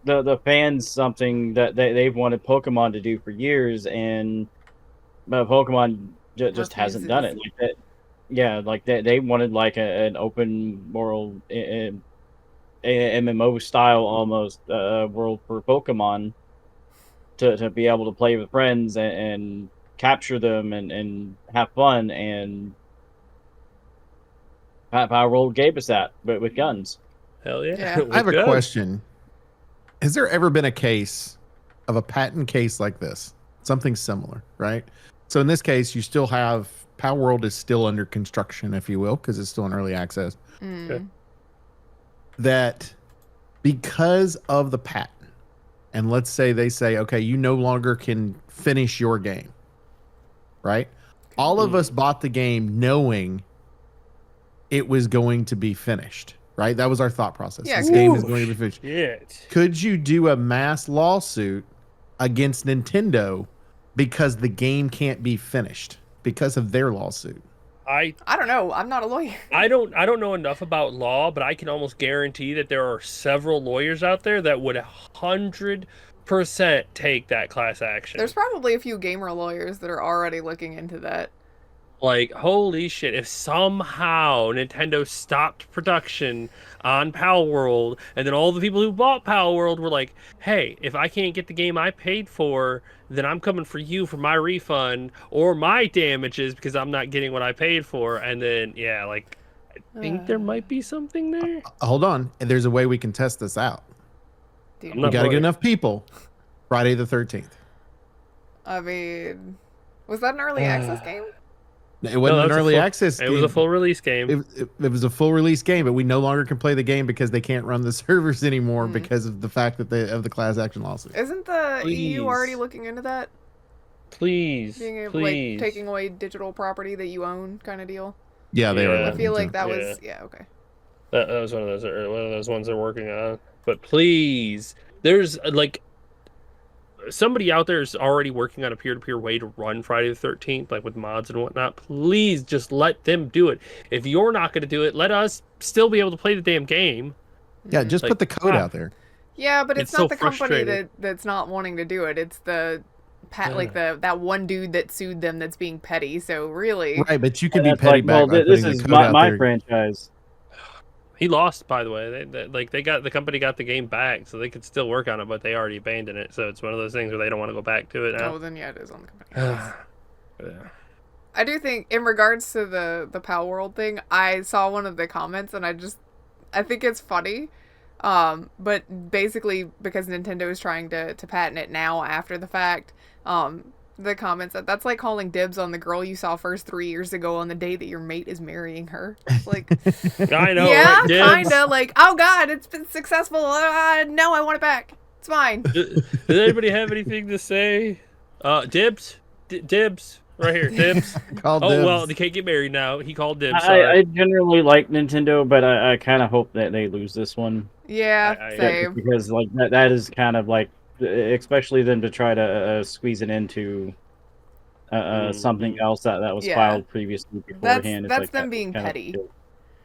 the fans something that they've wanted Pokemon to do for years, and Pokemon just hasn't done it like that. Yeah, like they wanted like an open world MMO style almost world for Pokemon to be able to play with friends and capture them and have fun, and Palworld gave us that, but with guns. Hell yeah. I have a question. Has there ever been a case of a patent case like this? Something similar, right? So in this case, you still have Palworld is still under construction, if you will, because it's still in early access. Okay. That because of the patent, and let's say they say, okay, you no longer can finish your game, right? All of us bought the game knowing it was going to be finished, right? That was our thought process. Yeah, this game is going to be finished. Shit. Could you do a mass lawsuit against Nintendo because the game can't be finished because of their lawsuit? I don't know. I'm not a lawyer. I don't know enough about law, but I can almost guarantee that there are several lawyers out there that would 100% take that class action. There's probably a few gamer lawyers that are already looking into that. Like, holy shit, if somehow Nintendo stopped production on Palworld, and then all the people who bought Palworld were like, hey, if I can't get the game I paid for, then I'm coming for you for my refund or my damages because I'm not getting what I paid for. And then, yeah, like, I think there might be something there. Hold on. And there's a way we can test this out. Dude, We got to get enough people. Friday the 13th. I mean, was that an early access game? It wasn't an early access game. It was a full release game. It was a full release game, but we no longer can play the game because they can't run the servers anymore because of the fact that of the class action lawsuit. Isn't the EU already looking into that? Please, Being able, please. like, taking away digital property that you own kind of deal. Yeah, they Yeah. are. I looking feel like to. that was okay. That was one of those ones they're working on. But please, there's like somebody out there is already working on a peer-to-peer way to run Friday the 13th, like with mods and whatnot. Please just let them do it. If you're not going to do it, let us still be able to play the damn game. Yeah, just Like, put the code out there. Yeah, but it's It's not so the company frustrating. that's not wanting to do it. It's the like that one dude that sued them that's being petty. So really, Right, but you can And be that's petty like, back well, by this putting the is code out my there. franchise. He lost, by the way. The company got the game back, so they could still work on it, but they already abandoned it. So it's one of those things where they don't want to go back to it now. oh, then yeah, it is on the company. Yeah. I do think, in regards to the Palworld thing, I saw one of the comments and I think it's funny. But basically because Nintendo is trying to patent it now after the fact, the comments that's like calling dibs on the girl you saw first 3 years ago on the day that your mate is marrying her. Like, I know, yeah, right? Dibs. kinda. Like, oh god, it's been successful. No, I want it back. It's fine. Does anybody have anything to say? Dibs? Dibs. Right here, dibs. Call Oh, dibs. well, they can't get married now. He called dibs. Sorry. I generally like Nintendo, but I kind of hope that they lose this one. Yeah, I- same. Because like that is kind of like, especially them to try to squeeze it into something else that was Yeah. filed previously beforehand. It's That's like, them that being kind of petty. kills.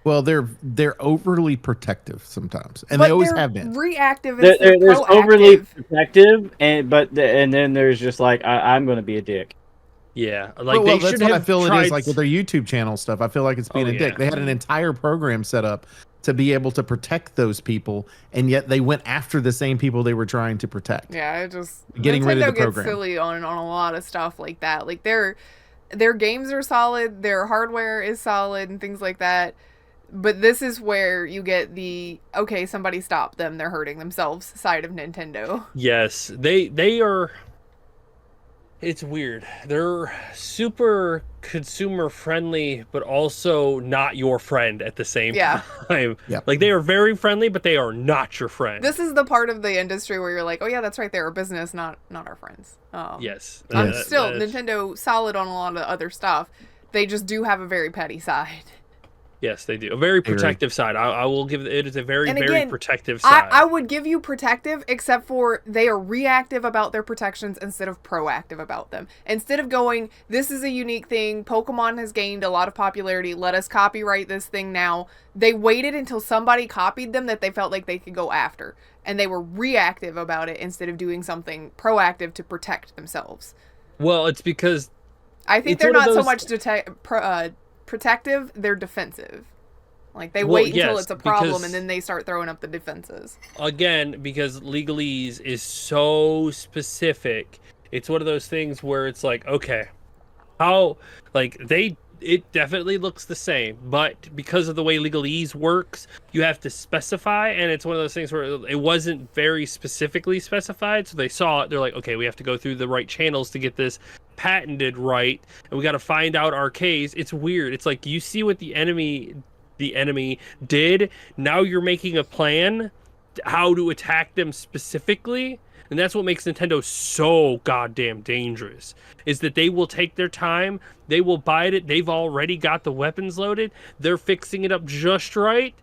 Well, they're overly protective sometimes, and But they always they're have been. reactive There- instead of there's proactive. overly protective, and then there's just like I'm going to be a dick. Yeah, like well, they that's should what I have feel tried. it is like with their YouTube channel stuff. I feel like it's being Oh, a dick. yeah. They had an entire program set up to be able to protect those people, and yet they went after the same people they were trying to protect. Yeah, it just Getting Nintendo rid of the gets program. silly on a lot of stuff like that. Like their games are solid, their hardware is solid, and things like that. But this is where you get the okay, somebody stop them, they're hurting themselves side of Nintendo. Yes, they are. It's weird. They're super consumer friendly, but also not your friend at the same Yeah. time. Yeah. Like they are very friendly, but they are not your friend. This is the part of the industry where you're like, oh yeah, that's right, they're a business, not our friends. Yes. Still Nintendo solid on a lot of other stuff. They just do have a very petty side. Yes, they do. A very protective side. I will give it is a very, And very again, protective side. I would give you protective, except for they are reactive about their protections instead of proactive about them. Instead of going, this is a unique thing, Pokemon has gained a lot of popularity, let us copyright this thing now. They waited until somebody copied them that they felt like they could go after. And they were reactive about it instead of doing something proactive to protect themselves. Well, it's because I think it's they're one of not so those- much protective, they're defensive. Like they Well, wait until yes, it's a problem because- and then they start throwing up the defenses. again, because legalese is so specific, it's one of those things where it's like, okay, how, like, it definitely looks the same, but because of the way legalese works, you have to specify, and it's one of those things where it wasn't very specifically specified, so they saw it, they're like, okay, we have to go through the right channels to get this patented right, and we got to find out our case. It's weird. It's like, you see what the enemy did, now you're making a plan how to attack them specifically, and that's what makes Nintendo so goddamn dangerous, is that they will take their time, they will bide it, they've already got the weapons loaded, they're fixing it up just right,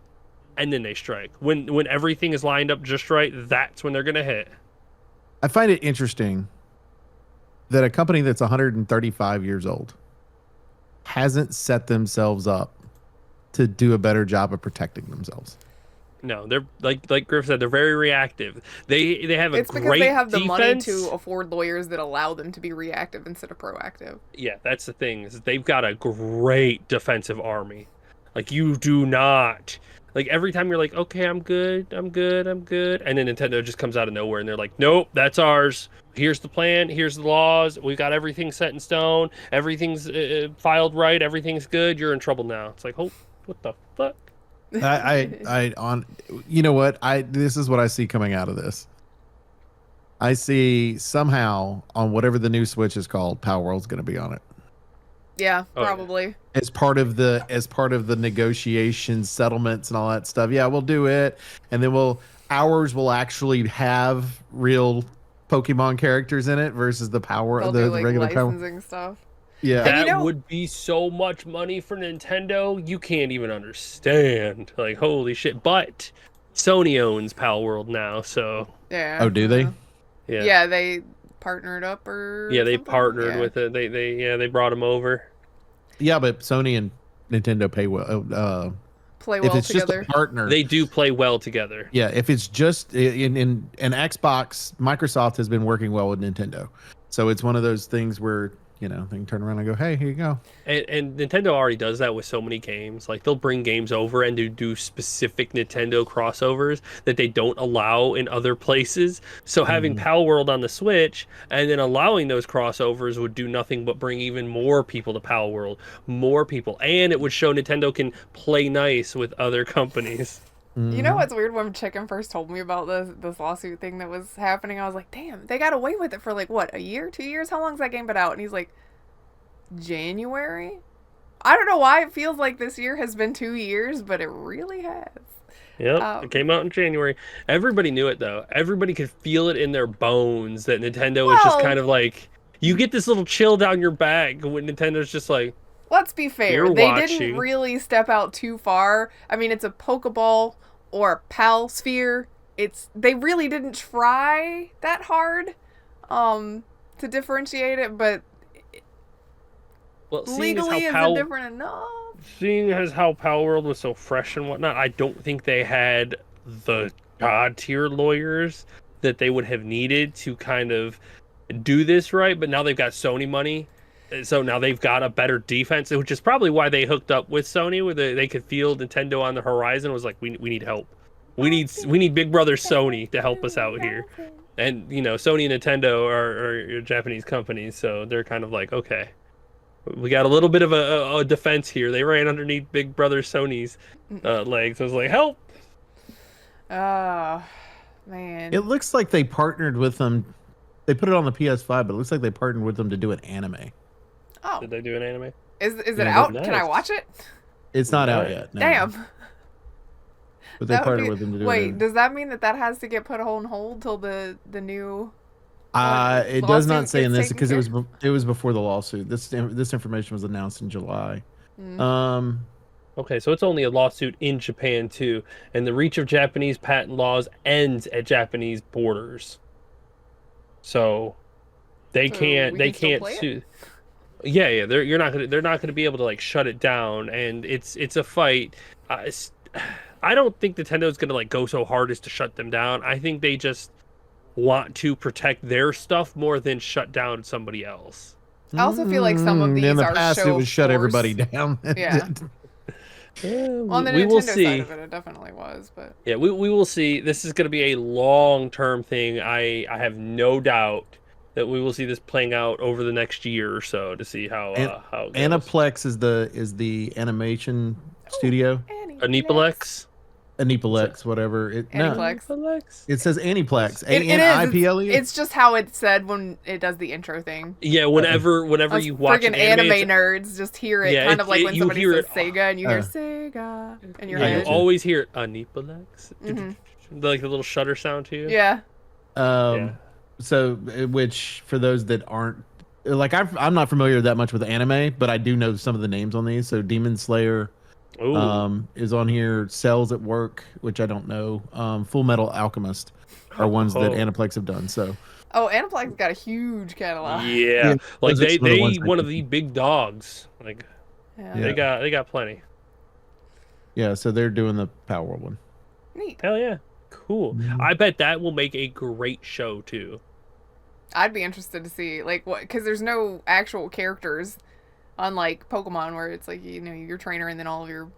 and then they strike. When everything is lined up just right, that's when they're gonna hit. I find it interesting that a company that's 135 years old hasn't set themselves up to do a better job of protecting themselves. No, they're like Grif said, they're very reactive. They have a It's because great they have the money defense. to afford lawyers that allow them to be reactive instead of proactive. Yeah, that's the thing, is they've got a great defensive army. Like, you do not, like, every time you're like, okay, I'm good, and then Nintendo just comes out of nowhere and they're like, nope, that's ours. Here's the plan, here's the laws, we've got everything set in stone, everything's filed right, everything's good, you're in trouble now. It's like, oh, what the fuck? You know what? This is what I see coming out of this. I see somehow on whatever the new Switch is called, Palworld's going to be on it Yeah, Oh, yeah. probably. as part of the negotiations, settlements, and all that stuff. Yeah, we'll do it, and then ours will actually have real Pokemon characters in it versus the power They'll the, do the like regular power. licensing stuff. Yeah. And you That know- would be so much money for Nintendo. You can't even understand. Like, holy shit. But Sony owns Palworld now, so Yeah. Oh, do they? yeah. Yeah, they partnered up or Yeah, they something? partnered Yeah. with it. They brought him over. Yeah, but Sony and Nintendo pay well. Play If well it's just together. a partner, They do play well together. yeah. If it's just in Xbox, Microsoft has been working well with Nintendo, so it's one of those things where they can turn around and go, "Hey, here you go." And Nintendo already does that with so many games. Like they'll bring games over and do specific Nintendo crossovers that they don't allow in other places. So having Palworld on the Switch and then allowing those crossovers would do nothing but bring even more people to Palworld, more people, and it would show Nintendo can play nice with other companies. You know what's weird? When Chicken first told me about this lawsuit thing that was happening, I was like, damn, they got away with it for like, what, a year, 2 years? How long's that game been out? And he's like, January? I don't know why it feels like this year has been 2 years, but it really has. Yep, it came out in January. Everybody knew it though. Everybody could feel it in their bones that Nintendo was just Well- kind of like, you get this little chill down your back when Nintendo's just like, Let's be fair. You're They watching. didn't really step out too far. I mean, it's a Pokeball or a Pal Sphere. They really didn't try that hard to differentiate it, but well, legally is it different enough? seeing as how Palworld was so fresh and whatnot, I don't think they had the god tier lawyers that they would have needed to kind of do this right. But now they've got Sony money, so now they've got a better defense, which is probably why they hooked up with Sony, where they could feel Nintendo on the horizon. Was like, we need help. We need Big Brother Sony to help us out here. And Sony and Nintendo are Japanese companies, so they're kind of like, okay, we got a little bit of a defense here. They ran underneath Big Brother Sony's legs. I was like, help. Oh, man. It looks like they partnered with them. They put it on the PS5, but it looks like they partnered with them to do an anime. Oh, Did they do an anime? is it Yeah, out? nice. Can I watch it? It's not out Right. yet. No. Damn. But they That would partnered be- with them to do Wait, it. does that mean that has to get put on hold till the new? It does not lawsuit say in gets this taken because care? it was before the lawsuit. This information was announced in July. Mm. Okay, so it's only a lawsuit in Japan too, and the reach of Japanese patent laws ends at Japanese borders. So they So can't we they can still can't play it? sue. Yeah, they're not gonna be able to like shut it down, and it's a fight. I don't think Nintendo's gonna like go so hard as to shut them down. I think they just want to protect their stuff more than shut down somebody else. I also feel like some of these in the are past, show it was shut force. everybody down. Yeah. Well, on the we Nintendo will side see. of it, it definitely was, but Yeah, we will see. This is going to be a long-term thing. I have no doubt that we will see this playing out over the next year or so to see how it goes. Aniplex is the animation studio. Aniplex? Aniplex, whatever. Aniplex. Aniplex? It says Aniplex. It is. ANIPLE. It's just how it's said when it does the intro thing. Yeah, whenever Us you watch friggin' an anime, anime nerds just hear it, Yeah, kind of like when you somebody hear says it- Sega and you hear Sega in your you head. gotcha. always hear Aniplex. Mhm. Like the little shutter sound to you. Yeah. Yeah. So, which for those that aren't like, I'm not familiar that much with anime, but I do know some of the names on these. So, Demon Slayer Ooh. is on here. Cells at Work, which I don't know. Full Metal Alchemist are ones that Oh. Aniplex have done. So, Oh, Aniplex got a huge catalog. Yeah, like those are they some of the ones I one of can- the big dogs. Like Yeah. Yeah. they got plenty. yeah, so they're doing the Palworld one. Neat. Hell yeah, cool. Mhm. I bet that will make a great show too. I'd be interested to see like what, because there's no actual characters, unlike Pokemon where it's like your trainer and then all of your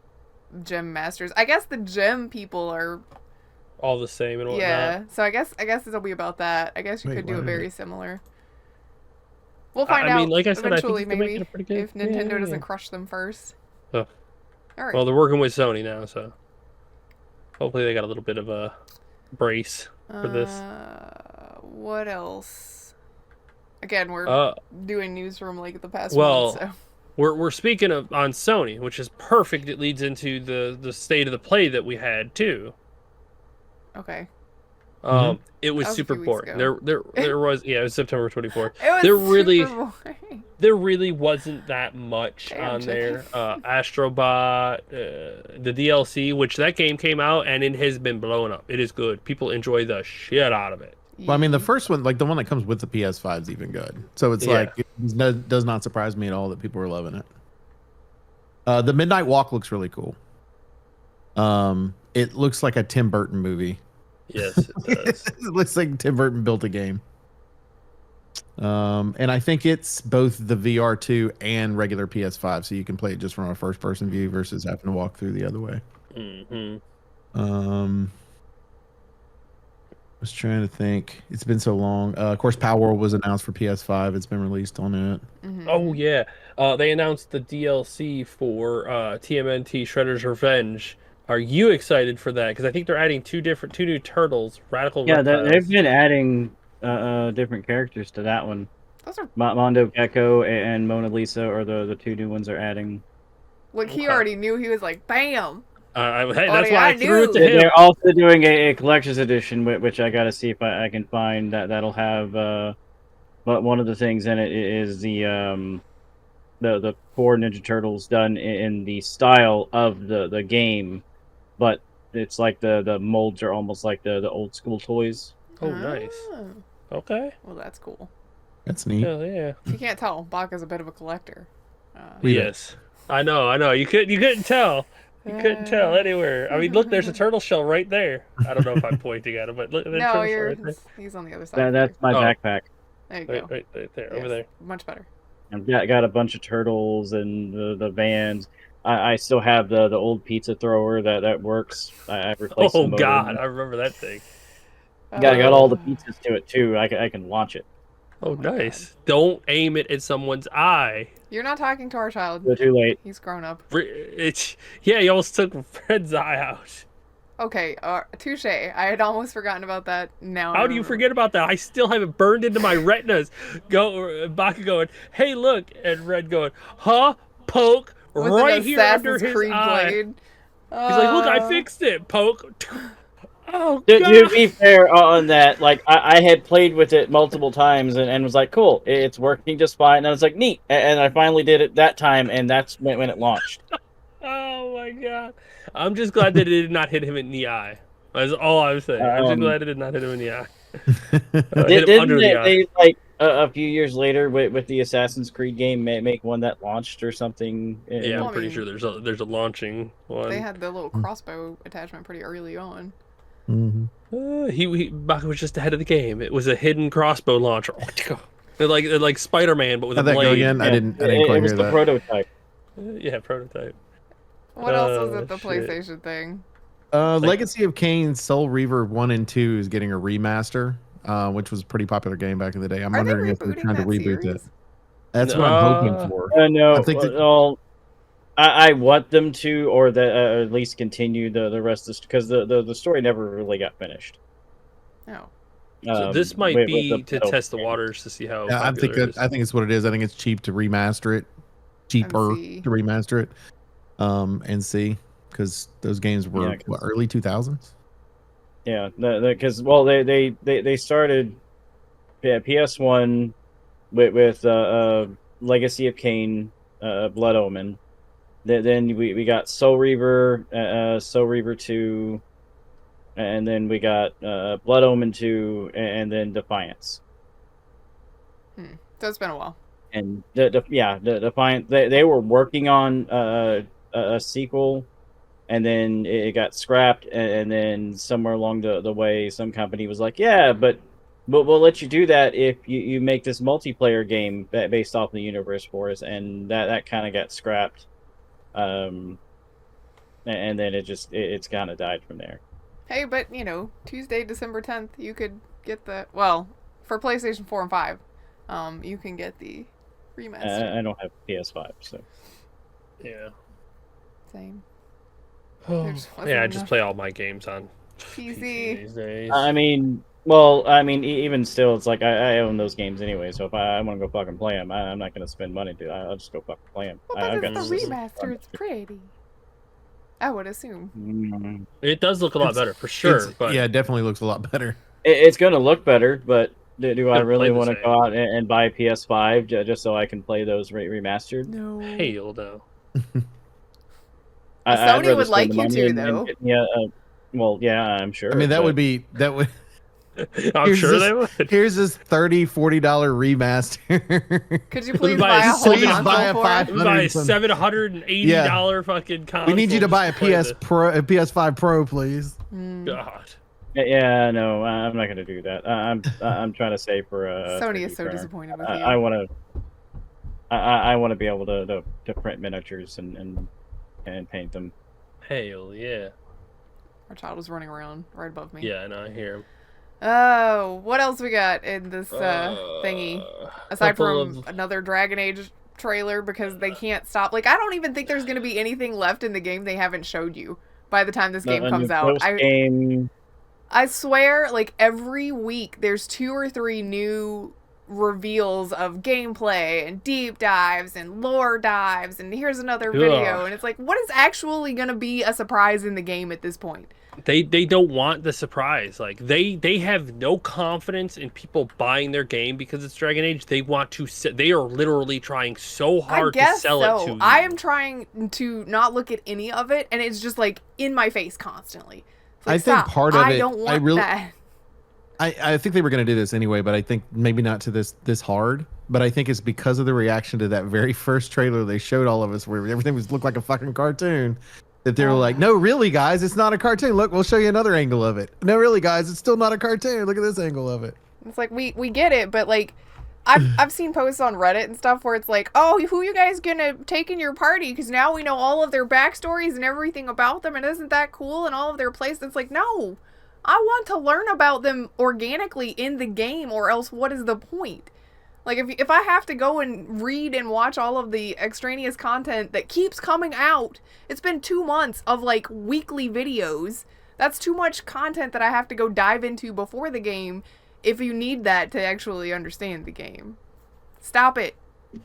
gym masters. I guess the gym people are All the same and whatnot. yeah. So I guess it'll be about that. I guess you Wait, could do what it is very it? similar. We'll find I out. mean, like I said, I think eventually, you can make maybe it a pretty good- if Nintendo yeah. doesn't crush them first. Oh. All right. Well, they're working with Sony now, so hopefully they got a little bit of a brace for this. What else? Again, we're doing news from like the past well, month. So. We're speaking of on Sony, which is perfect. It leads into the state of the play that we had too. Okay. It was That was a super few weeks boring. ago. There was it was September 24th. It was There really super boring. there really wasn't that much Damn, on chicken. there. Astrobot, the DLC, which that game came out and it has been blowing up. It is good. People enjoy the shit out of it. Well, I mean, the first one, like the one that comes with the PS5, is even good. So it's Yeah. like it does not surprise me at all that people are loving it. The Midnight Walk looks really cool. It looks like a Tim Burton movie. Yes, it does. It looks like Tim Burton built a game. And I think it's both the VR2 and regular PS5, so you can play it just from a first-person view versus having to walk through the other way. I was trying to think. It's been so long. Of course, Palworld was announced for PS5. It's been released on it. Oh yeah, they announced the DLC for TMNT Shredder's Revenge. Are you excited for that? Because I think they're adding two new turtles, Radical Yeah, Reptiles. they've been adding different characters to that one. Those are Mondo Gecko and Mona Lisa are the two new ones they're adding. like he Okay. already knew. He was like, "Bam!" Hey, that's why I I threw it to knew. him. They're also doing a collector's edition, which I got to see if I can find that'll have. But one of the things in it is the four Ninja Turtles done in the style of the game, but it's like the molds are almost like the old school toys. Oh, nice. Okay. Well, that's cool. That's neat. Hell yeah. If you can't tell, Baka's a bit of a collector. Yes. I know. You couldn't tell. You couldn't tell anywhere. I mean, look, there's a turtle shell right there. I don't know if I'm pointing at him, but look, there's a No, turtle shell right there. he's on the other side. That's my Oh. backpack. There you go. Right there, over Yes, there. Much better. I've got a bunch of turtles and the vans. I still have the old pizza thrower that works. I replaced the Oh motor. God, I remember that thing. Got all the pizzas to it too. I can launch it. Oh, nice. Don't aim it at someone's eye. You're not talking to our child. But too late. He's grown up. Yeah, you almost took Fred's eye out. Okay, touche. I had almost forgotten about that. Now. How do you forget about that? I still have it burned into my retinas. Baka going, hey, look, and Red going, huh? Poke With right an here under Assassin's his Creed eye. blade. He's like, look, I fixed it. Poke. Oh, To God. be fair on that, like I had played with it multiple times and was like, cool, it's working just fine. And I was like, neat. And I finally did it that time, and that's when it launched. Oh, my God. I'm just glad that it did not hit him in the eye. That's all I'm saying. I'm just glad it did not hit him in the eye. Hit him under the eye. They like a few years later with the Assassin's Creed game make one that launched or something? Yeah, Well, I'm I pretty mean, sure there's a launching one. They had the little crossbow attachment pretty early on. Baka was just ahead of the game. It was a hidden crossbow launcher. like Spider-Man, but with a How'd that blade. go again? I didn't quite It was hear the that. prototype. Yeah, prototype. What else was it? The shit. PlayStation thing. Legacy of Kain Soul Reaver 1 and 2 is getting a remaster, which was a pretty popular game back in the day. I'm Are they wondering if they're rebooting trying to that reboot it. series? That's what I'm hoping for. No, I think that- well, I want them to, or at least continue the rest of this, because the story never really got finished. No. So this might with be the to middle test the game. waters to see how Yeah, I popular think it is. I think it's what it is. I think it's cheap to remaster it, cheaper see. to remaster it, and see, because those games were Yeah, 'cause- what, early 2000s. Yeah, because they started PS1 with Legacy of Kain, Blood Omen. Then we got Soul Reaver, Soul Reaver 2, and then we got Blood Omen 2, and then Defiance. So it's been a while. And the Defiance, they were working on a sequel, and then it got scrapped, and then somewhere along the way, some company was like, yeah, but we'll let you do that if you make this multiplayer game based off the universe for us, and that kind of got scrapped. And then it's kind of died from there. Hey, but Tuesday, December 10th, you could get for PlayStation 4 and 5, you can get the remaster. I don't have PS5, so Yeah. Same. Oh, There just wasn't yeah, I just enough play all my games on PC. these days. I mean, even still, it's like I own those games anyway. So if I want to go fucking play them, I'm not going to spend money to. I'll just go fucking play them. Well, I've but got it's the the system. remaster. It's pretty. I would assume. Mm, It does look a lot better for sure, but Yeah, it definitely looks a lot better. It's gonna look better, but do I Gonna play really the want to same. go out and buy a PS5 just so I can play those remastered? No. Hell no. I'd Sony rather would spend like the you money to, and though. get me well, yeah, I'm sure. I mean, but that would. I'm Here's sure this, they would. Here's this $30-$40 remaster. Could you Let me please buy buy a whole Please console buy a for five- it? Let me buy a 100 $780 fucking console. We need you to buy a just play a PS5 Pro, please. God. yeah, no, I'm not gonna do that. I'm trying to save for a Sony 3D is so printer. disappointed with I you. want to. I want to be able to print miniatures and paint them. Hell yeah. Our child was running around right above me. Yeah, I know, I hear him. Oh, what else we got in this thingy? Aside from another Dragon Age trailer, because they can't stop. Like, I don't even think there's going to be anything left in the game they haven't showed you by the time this game comes out. I swear, like, every week there's 2 or 3 new reveals of gameplay and deep dives and lore dives, and here's another video, and it's like, what is actually going to be a surprise in the game at this point? They don't want the surprise. Like, they have no confidence in people buying their game because it's Dragon Age. They want to they are literally trying so hard to sell it to you. I am trying to not look at any of it, and it's just like in my face constantly. Like, I think stop. part of I it, don't want that. I think they were going to do this anyway, but I think maybe not to this hard. But I think it's because of the reaction to that very first trailer they showed all of us, where everything looked like a fucking cartoon. That they were like, no, really, guys, it's not a cartoon. Look, we'll show you another angle of it. No, really, guys, it's still not a cartoon. Look at this angle of it. It's like we get it, but like, I've seen posts on Reddit and stuff where it's like, oh, who you guys gonna take in your party? Because now we know all of their backstories and everything about them, and isn't that cool? And all of their places. It's like, no, I want to learn about them organically in the game, or else what is the point? Like, if I have to go and read and watch all of the extraneous content that keeps coming out, it's been 2 months of, like, weekly videos. That's too much content that I have to go dive into before the game if you need that to actually understand the game. Stop it.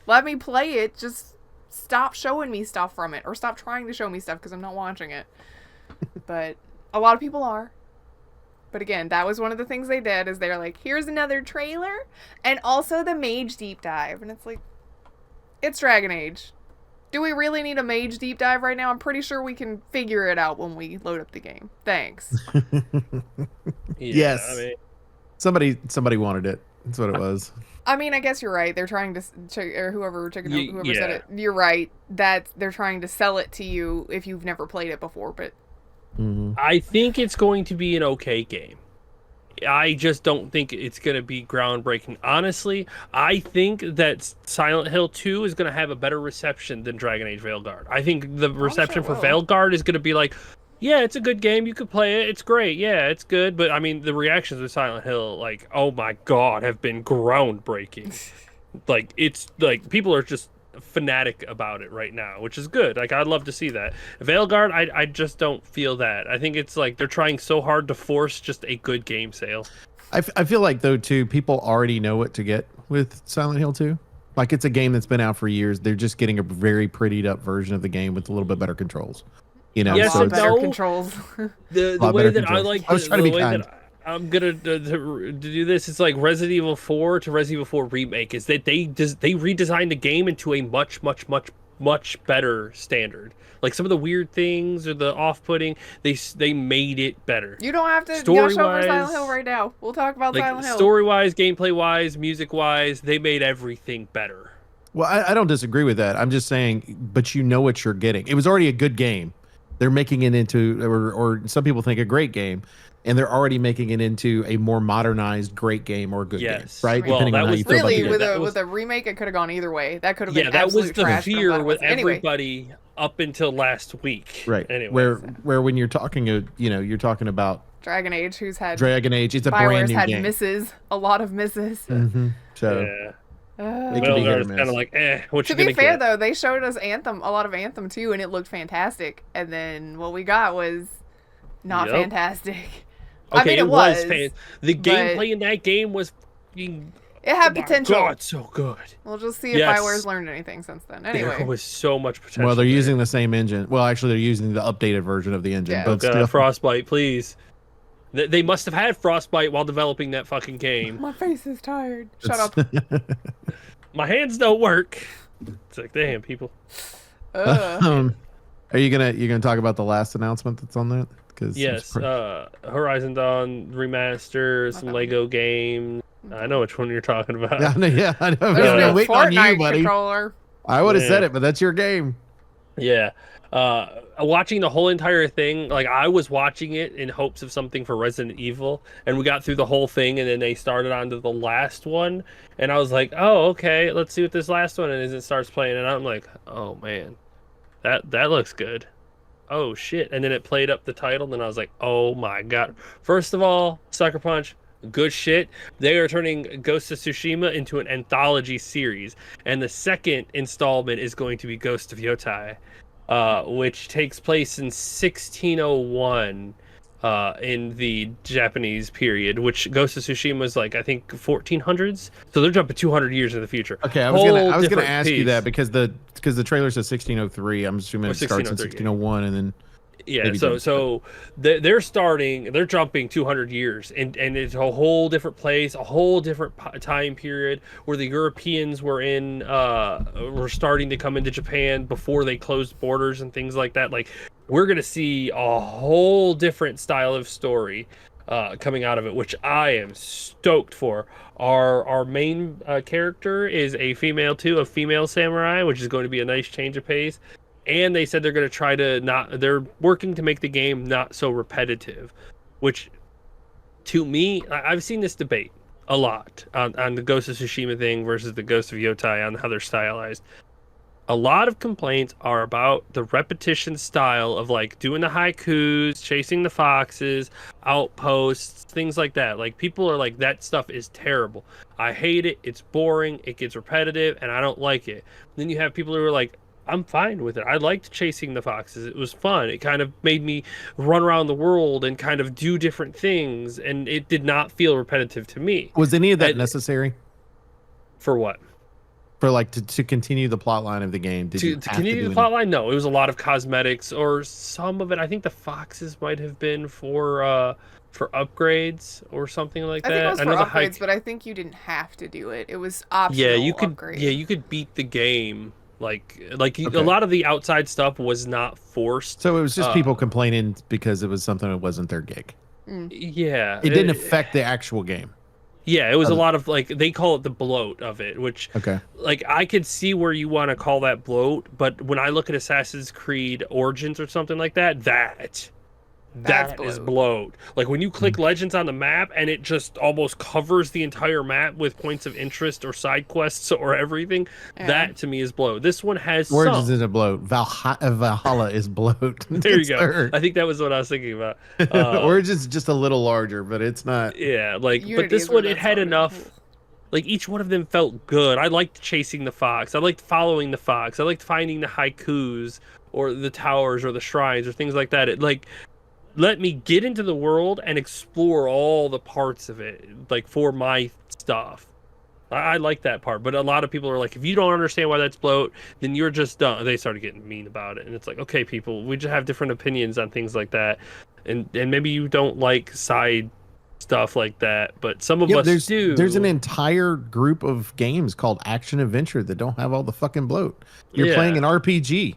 Let me play it. Just stop showing me stuff from it, or stop trying to show me stuff because I'm not watching it. But a lot of people are. But again, that was one of the things they did, is they're like, here's another trailer, and also the mage deep dive. And it's like, it's Dragon Age. Do we really need a mage deep dive right now? I'm pretty sure we can figure it out when we load up the game. Thanks. Yes. I mean, somebody wanted it. That's what it was. I mean, I guess you're right. They're trying to, or whoever said yeah. it, you're right. That they're trying to sell it to you if you've never played it before, but... I think it's going to be an okay game. I just don't think it's going to be groundbreaking. Honestly, I think that Silent Hill 2 is going to have a better reception than Dragon Age Veilguard. I think the reception for Veilguard is going to be like, yeah, it's a good game. You could play it. It's great. Yeah, it's good. But, I mean, the reactions with Silent Hill, like, oh my God, have been groundbreaking. Like, it's, like, people are just fanatic about it right now, which is good. Like, I'd love to see that. Veilguard, I just don't feel that. I think it's like they're trying so hard to force just a good game sale. I feel like, though, too, people already know what to get with Silent Hill 2. Like, it's a game that's been out for years. They're just getting a very prettied up version of the game with a little bit better controls. You know, yes, so and better no. controls. The way that I like, I was trying to be kind. I'm gonna to do this. It's like Resident Evil 4 to Resident Evil 4 Remake. Is that they redesigned the game into a much better standard. Like, some of the weird things or the off-putting, they made it better. You don't have to Story-wise, gush over Silent Hill right now. We'll talk about like, Silent Hill. Story-wise, gameplay-wise, music-wise, they made everything better. Well, I don't disagree with that. I'm just saying, but you know what you're getting. It was already a good game. They're making it into, or some people think, a great game. And they're already making it into a more modernized great game or good game, right? Well, Depending that on how was you feel about the Really, game. with a remake, it could have gone either way. That could have been that was absolute the trash. fear with Anyway. everybody up until last week. Right. Anyway, Where when you're talking, you're talking about Dragon Age, who's had Dragon Age, it's a brand Bioware's new had game. misses, a lot of misses. Mm-hmm. So yeah. it could be hit or Veilguard's miss. kind of like, what To you be gonna fair, get? though, they showed us Anthem, a lot of Anthem too, and it looked fantastic. And then what we got was not fantastic. Okay, I mean, it was the but gameplay in that game was fucking, it had potential. God, so good. We'll just see if Yes. Bioware's learned anything since then. Anyway, There was so much potential. Well, they're there. using the same engine. Well, actually, they're using the updated version of the engine. Yeah. But God, still, Frostbite, please. They must have had frostbite while developing that fucking game. My face is tired. Shut up. My hands don't work. It's like, damn, people. Are you gonna talk about the last announcement that's on that? Yes, Horizon Dawn remaster, some Lego games. I know which one you're talking about. Yeah, I know. There's I'm no waiting on you, Fortnite buddy. controller. I would have said it, but that's your game. Yeah. Watching the whole entire thing, like I was watching it in hopes of something for Resident Evil, and we got through the whole thing, and then they started on to the last one, and I was like, oh, okay, let's see what this last one is. It starts playing, and I'm like, oh man, that looks good. Oh shit. And then it played up the title, and I was like, oh my god. First of all, Sucker Punch, good shit. They are turning Ghost of Tsushima into an anthology series, and the second installment is going to be Ghost of Yotai, which takes place in 1601 in the Japanese period, which Ghost of Tsushima is like, I think 1400s, so they're jumping 200 years in the future. Okay, I was gonna ask you that because the trailer says 1603. I'm assuming it starts in 1601 and then yeah. So they're jumping 200 years, and it's a whole different place, a whole different time period where the Europeans were starting to come into Japan before they closed borders and things like that. Like, we're gonna see a whole different style of story coming out of it, which I am stoked for. Our main character is a female too, a female samurai, which is going to be a nice change of pace. And they said they're going to try to they're working to make the game not so repetitive, which to me, I've seen this debate a lot on the Ghost of Tsushima thing versus the Ghost of Yotai on how they're stylized. A lot of complaints are about the repetition style of like doing the haikus, chasing the foxes, outposts, things like that. Like, people are like, that stuff is terrible. I hate it. It's boring. It gets repetitive and I don't like it. Then you have people who are like, I'm fine with it. I liked chasing the foxes. It was fun. It kind of made me run around the world and kind of do different things, and it did not feel repetitive to me. Was any of that necessary? For what? For like to continue the plot line of the game? To continue the plot line? No, it was a lot of cosmetics, or some of it. I think the foxes might have been for upgrades or something like that. I think it was for upgrades, but I think you didn't have to do it. It was optional. Yeah, you could. Upgrade. Yeah, you could beat the game. Like Okay. A lot of the outside stuff was not forced. So it was just people complaining because it was something that wasn't their gig. Yeah. It didn't affect the actual game. Yeah, it was a lot of, like, they call it the bloat of it, which, like, I could see where you want to call that bloat, but when I look at Assassin's Creed Origins or something like that, that is bloat. Like, when you click Legends on the map and it just almost covers the entire map with points of interest or side quests or everything, that to me is bloat. This one has Origins isn't bloat. Valhalla is bloat. There you go. I think that was what I was thinking about. Origins is just a little larger, but it's not. Yeah, like, Unity, but this one, it had enough. Like, each one of them felt good. I liked chasing the fox. I liked following the fox. I liked finding the haikus or the towers or the shrines or things like that. It, like, let me get into the world and explore all the parts of it, like, for my stuff. I like that part, but a lot of people are like, if you don't understand why that's bloat, then you're just dumb. They started getting mean about it, and it's like, okay, people, we just have different opinions on things like that, and maybe you don't like side stuff like that, but some of us do. There's an entire group of games called action adventure that don't have all the fucking bloat. You're playing an RPG.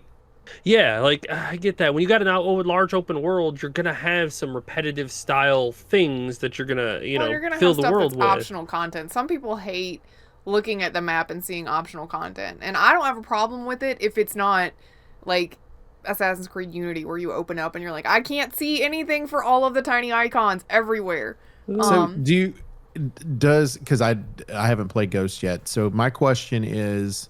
Yeah, like, I get that. When you got an large open world, you're gonna have some repetitive style things that you're gonna, you're gonna fill have the world that's with. Optional content. Some people hate looking at the map and seeing optional content, and I don't have a problem with it if it's not like Assassin's Creed Unity, where you open up and you're like, I can't see anything for all of the tiny icons everywhere. So because I haven't played Ghost yet, so my question is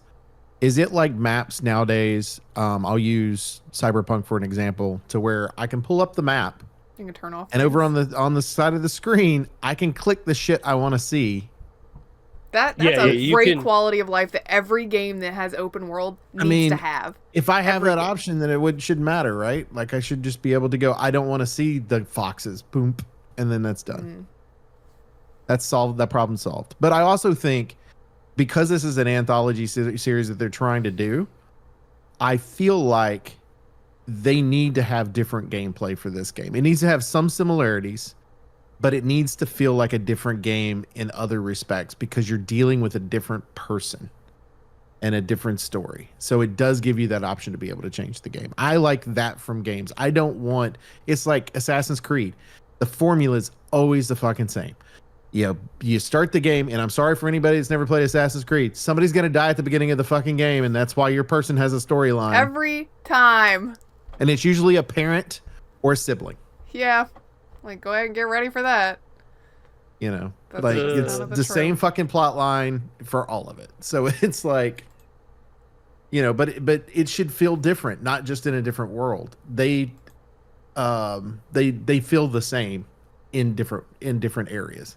it like maps nowadays? I'll use Cyberpunk for an example, to where I can pull up the map, you can turn off, and over on the side of the screen, I can click the shit I want to see. That's a great quality of life that every game that has open world needs to have. If I have that option, then it shouldn't matter, right? Like, I should just be able to go, I don't want to see the foxes, boom, and then that's done. That's solved. That problem solved. But I also think, because this is an anthology series that they're trying to do, I feel like they need to have different gameplay for this game. It needs to have some similarities, but it needs to feel like a different game in other respects because you're dealing with a different person and a different story. So it does give you that option to be able to change the game. I like that from games. I don't want, it's like Assassin's Creed. The formula is always the fucking same. You start the game, and I'm sorry for anybody that's never played Assassin's Creed. Somebody's going to die at the beginning of the fucking game, and that's why your person has a storyline. Every time. And it's usually a parent or a sibling. Yeah. Like, go ahead and get ready for that. You know, That's like just it's kind of the same fucking plot line for all of it. So it's like, you know, but it should feel different, not just in a different world. They feel the same in different areas.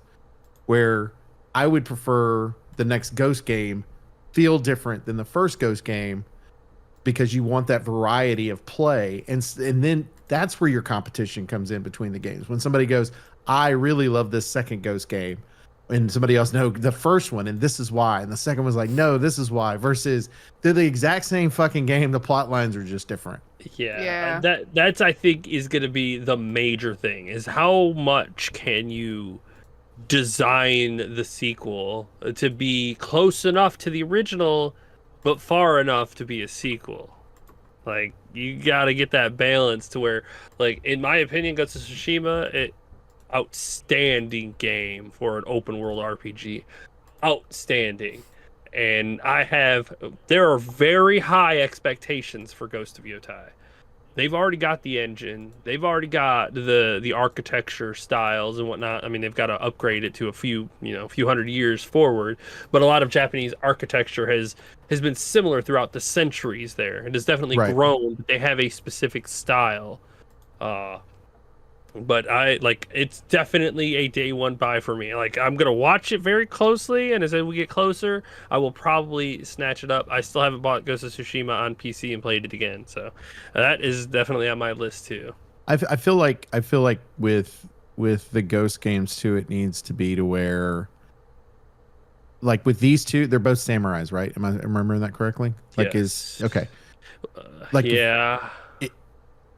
Where I would prefer the next Ghost game feel different than the first Ghost game because you want that variety of play, and then that's where your competition comes in between the games. When somebody goes, I really love this second Ghost game, and somebody else, no, the first one, and this is why, and the second one's like, no, this is why, versus they're the exact same fucking game, the plot lines are just different. Yeah. That's I think is going to be the major thing, is how much can you design the sequel to be close enough to the original but far enough to be a sequel. Like, you gotta get that balance to where, like, in my opinion, Ghost of Tsushima, outstanding game for an open world RPG. Outstanding. And there are very high expectations for Ghost of Yotai. They've already got the engine. They've already got the architecture styles and whatnot. I mean, they've got to upgrade it to a few hundred years forward. But a lot of Japanese architecture has been similar throughout the centuries there. It has definitely grown, but they have a specific style. But it's definitely a day one buy for me. Like, I'm going to watch it very closely, and as we get closer, I will probably snatch it up. I still haven't bought Ghost of Tsushima on PC and played it again, so that is definitely on my list too. I feel like with the Ghost games too, it needs to be to where, like with these two, they're both samurais, right? Am I remembering that correctly? Like, yes. Like, yeah,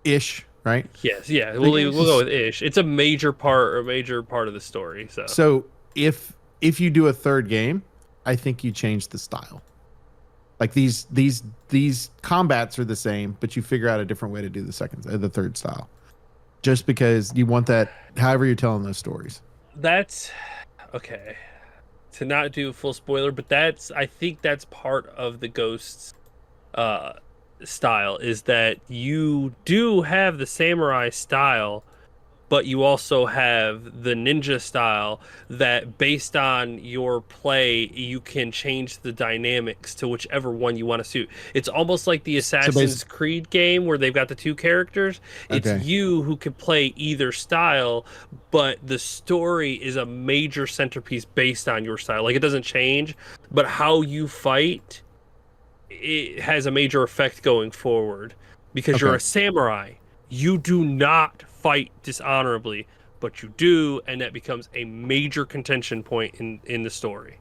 ish. Right? Yes, yeah. We'll go with ish. It's a major part of the story. So if you do a third game, I think you change the style. Like these combats are the same, but you figure out a different way to do the third style. Just because you want that, however you're telling those stories. That's okay. To not do a full spoiler, but I think that's part of the Ghost's style, is that you do have the samurai style, but you also have the ninja style that, based on your play, you can change the dynamics to whichever one you want to suit. It's almost like the Assassin's Creed game where they've got the two characters. It's you who can play either style, but the story is a major centerpiece based on your style. Like, it doesn't change, but how you fight, it has a major effect going forward, because you're a samurai. You do not fight dishonorably, but you do, and that becomes a major contention point in the story.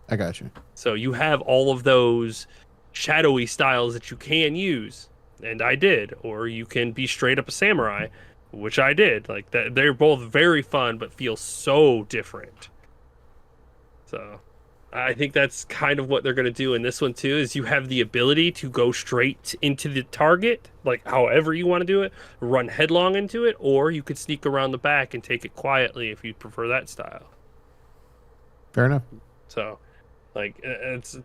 I got you. So you have all of those shadowy styles that you can use, and I did. Or you can be straight up a samurai, which I did. Like, that, they're both very fun, but feel so different. So I think that's kind of what they're going to do in this one too, is you have the ability to go straight into the target, like however you want to do it, run headlong into it, or you could sneak around the back and take it quietly if you prefer that style. Fair enough. So, like,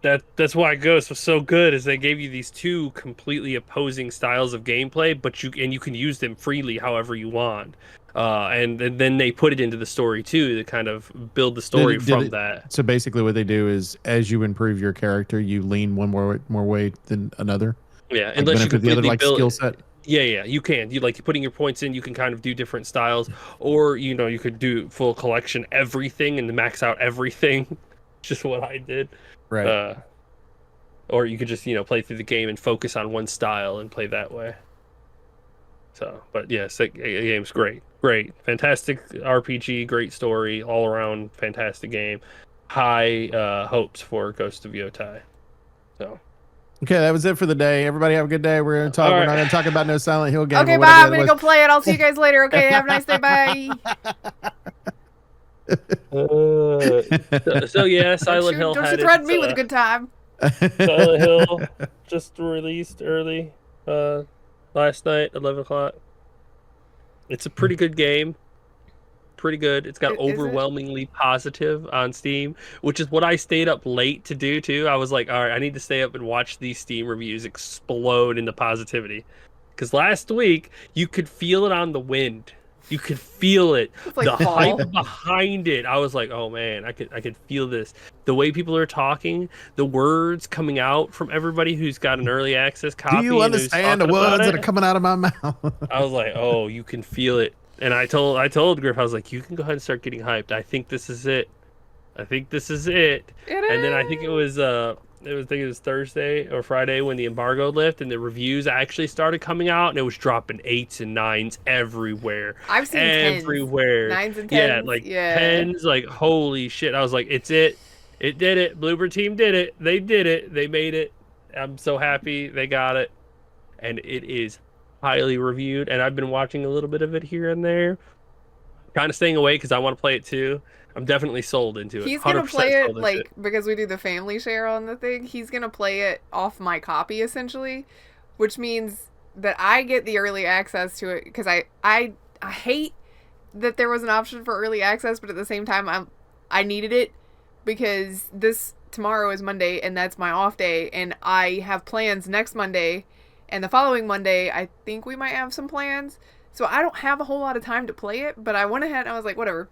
that's why Ghost was so good, is they gave you these two completely opposing styles of gameplay, but you can use them freely however you want. And then they put it into the story too, to kind of build the story from that. So basically what they do is, as you improve your character, you lean one more way than another. Yeah, like, unless you benefit the other, like, build skill set. Yeah, you can. You putting your points in, you can kind of do different styles, or you could do full collection everything and max out everything. Just what I did. Right. Or you could just play through the game and focus on one style and play that way. So, but yes, the game's great, fantastic RPG, great story, all around fantastic game. High hopes for Ghost of Yotai. So. Okay, that was it for the day. Everybody have a good day. We're not going to talk about no Silent Hill game. Okay, bye. I'm going to go play it. I'll see you guys later. Okay, have a nice day. Bye. So yeah, Silent Hill Don't you had threaten its me with a good time. Silent Hill just released early last night, 11 o'clock. It's a pretty good game. Pretty good. It's got Is it? overwhelmingly positive on Steam, which is what I stayed up late to do too. I was like, all right, I need to stay up and watch these Steam reviews explode into positivity. Because last week you could feel it on the wind. You could feel it. It's like The fall. hype behind it. I was like, oh man, I could feel this. The way people are talking, the words coming out from everybody who's got an early access copy. Do you and who's understand the talking about words that it. are coming out of my mouth? I was like, oh, you can feel it. And I told Grif, I was like, you can go ahead and start getting hyped. I think this is it. I think this is it. And then I think it was Thursday or Friday when the embargo lifted and the reviews actually started coming out and it was dropping 8s and 9s everywhere. I've seen everywhere. 9s and 10s. Yeah, like 10s, like holy shit. I was like, it's it. It did it. Bloober team did it. They did it. They made it. I'm so happy they got it. And it is highly reviewed, and I've been watching a little bit of it here and there. Kind of staying away because I want to play it too. I'm definitely sold into it. He's gonna 100% play it sold into like because we do the family share on the thing. He's gonna play it off my copy essentially, which means that I get the early access to it because I hate that there was an option for early access, but at the same time I needed it because tomorrow is Monday and that's my off day, and I have plans next Monday. And the following Monday, I think we might have some plans. So I don't have a whole lot of time to play it, but I went ahead and I was like, whatever.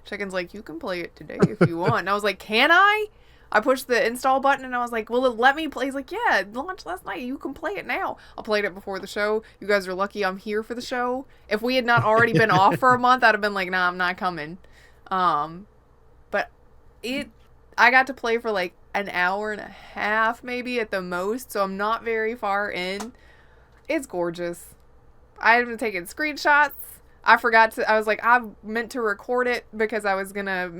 Chicken's like, you can play it today if you want. And I was like, can I? I pushed the install button and I was like, will it let me play? He's like, yeah, it launched last night. You can play it now. I played it before the show. You guys are lucky I'm here for the show. If we had not already been off for a month, I'd have been like, nah, I'm not coming. But I got to play for like an hour and a half maybe at the most, so I'm not very far in. It's gorgeous. I haven't taken screenshots. I was like, I meant to record it because I was gonna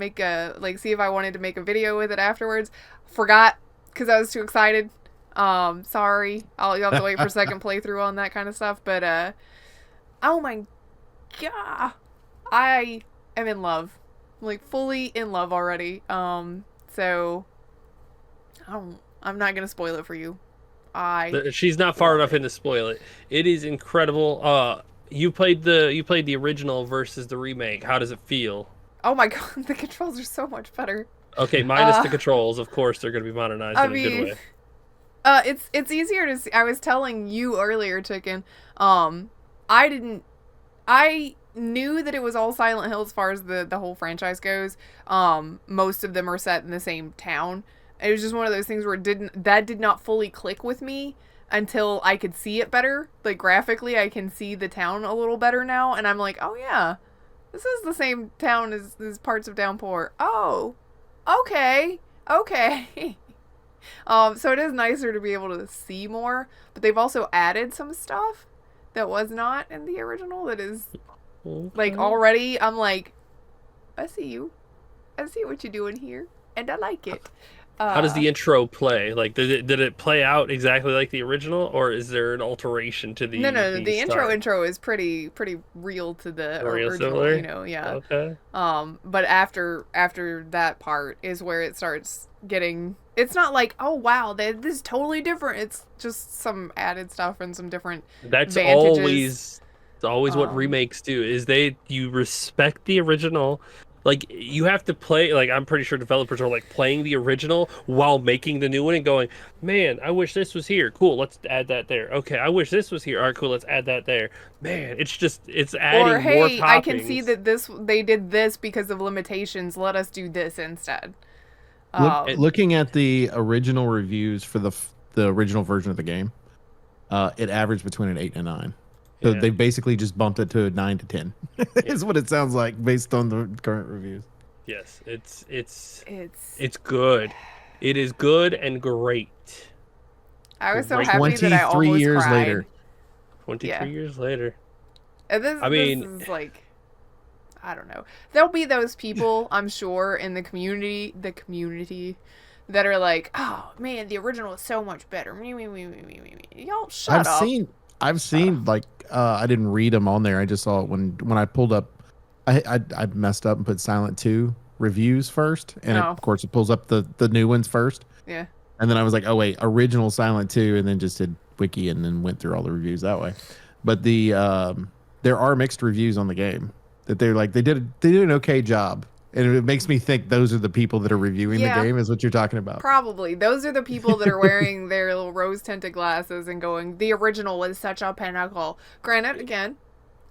see if I wanted to make a video with it afterwards. Forgot because I was too excited. Sorry. You'll have to wait for second playthrough on that kind of stuff. But oh my god, I am in love, like fully in love already. So I'm not gonna spoil it for you. She's not far enough in to spoil it. It is incredible. You played the original versus the remake. How does it feel? Oh my god, the controls are so much better. Okay, minus the controls. Of course, they're gonna be modernized in a good way. It's easier to see. I was telling you earlier, Chicken. I knew that it was all Silent Hill as far as the whole franchise goes. Most of them are set in the same town. It was just one of those things where that did not fully click with me until I could see it better. Like graphically, I can see the town a little better now, and I'm like, oh yeah, this is the same town as parts of Downpour. Oh, okay. So it is nicer to be able to see more, but they've also added some stuff that was not in the original that is like already I'm like, I see you. I see what you're doing here, and I like it. How does the intro play? Like, did it play out exactly like the original, or is there an alteration to the? No. The intro is pretty real to the original. Similar? You know, yeah. Okay. But after that part is where it starts getting. It's not like, oh wow, this is totally different. It's just some added stuff and some different. That's advantages. always what remakes do. Is you respect the original. Like, you have to play, like, I'm pretty sure developers are, like, playing the original while making the new one and going, man, I wish this was here. Cool, let's add that there. Okay, I wish this was here. All right, cool, let's add that there. Man, it's adding or, hey, more toppings. I can see that they did this because of limitations. Let us do this instead. Looking at the original reviews for the original version of the game, it averaged between an 8 and a 9. So they basically just bumped it to a 9 to 10. Is what it sounds like based on the current reviews. Yes, it's good. It is good and great. I was so happy that I almost 23 years cried. later. 23 years later. And this is like, I don't know. There'll be those people, I'm sure, in the community that are like, oh man, the original is so much better. Y'all shut up. I've seen like I didn't read them on there. I just saw it when I pulled up I messed up and put Silent 2 reviews first, and Oh. of course it pulls up the new ones first. Yeah. And then I was like, oh wait, original Silent 2, and then just did wiki and then went through all the reviews that way. But there are mixed reviews on the game that they're like they did an okay job. And it makes me think those are the people that are reviewing the game, is what you're talking about. Probably. Those are the people that are wearing their little rose-tinted glasses and going, the original was such a pinnacle. Granted, again,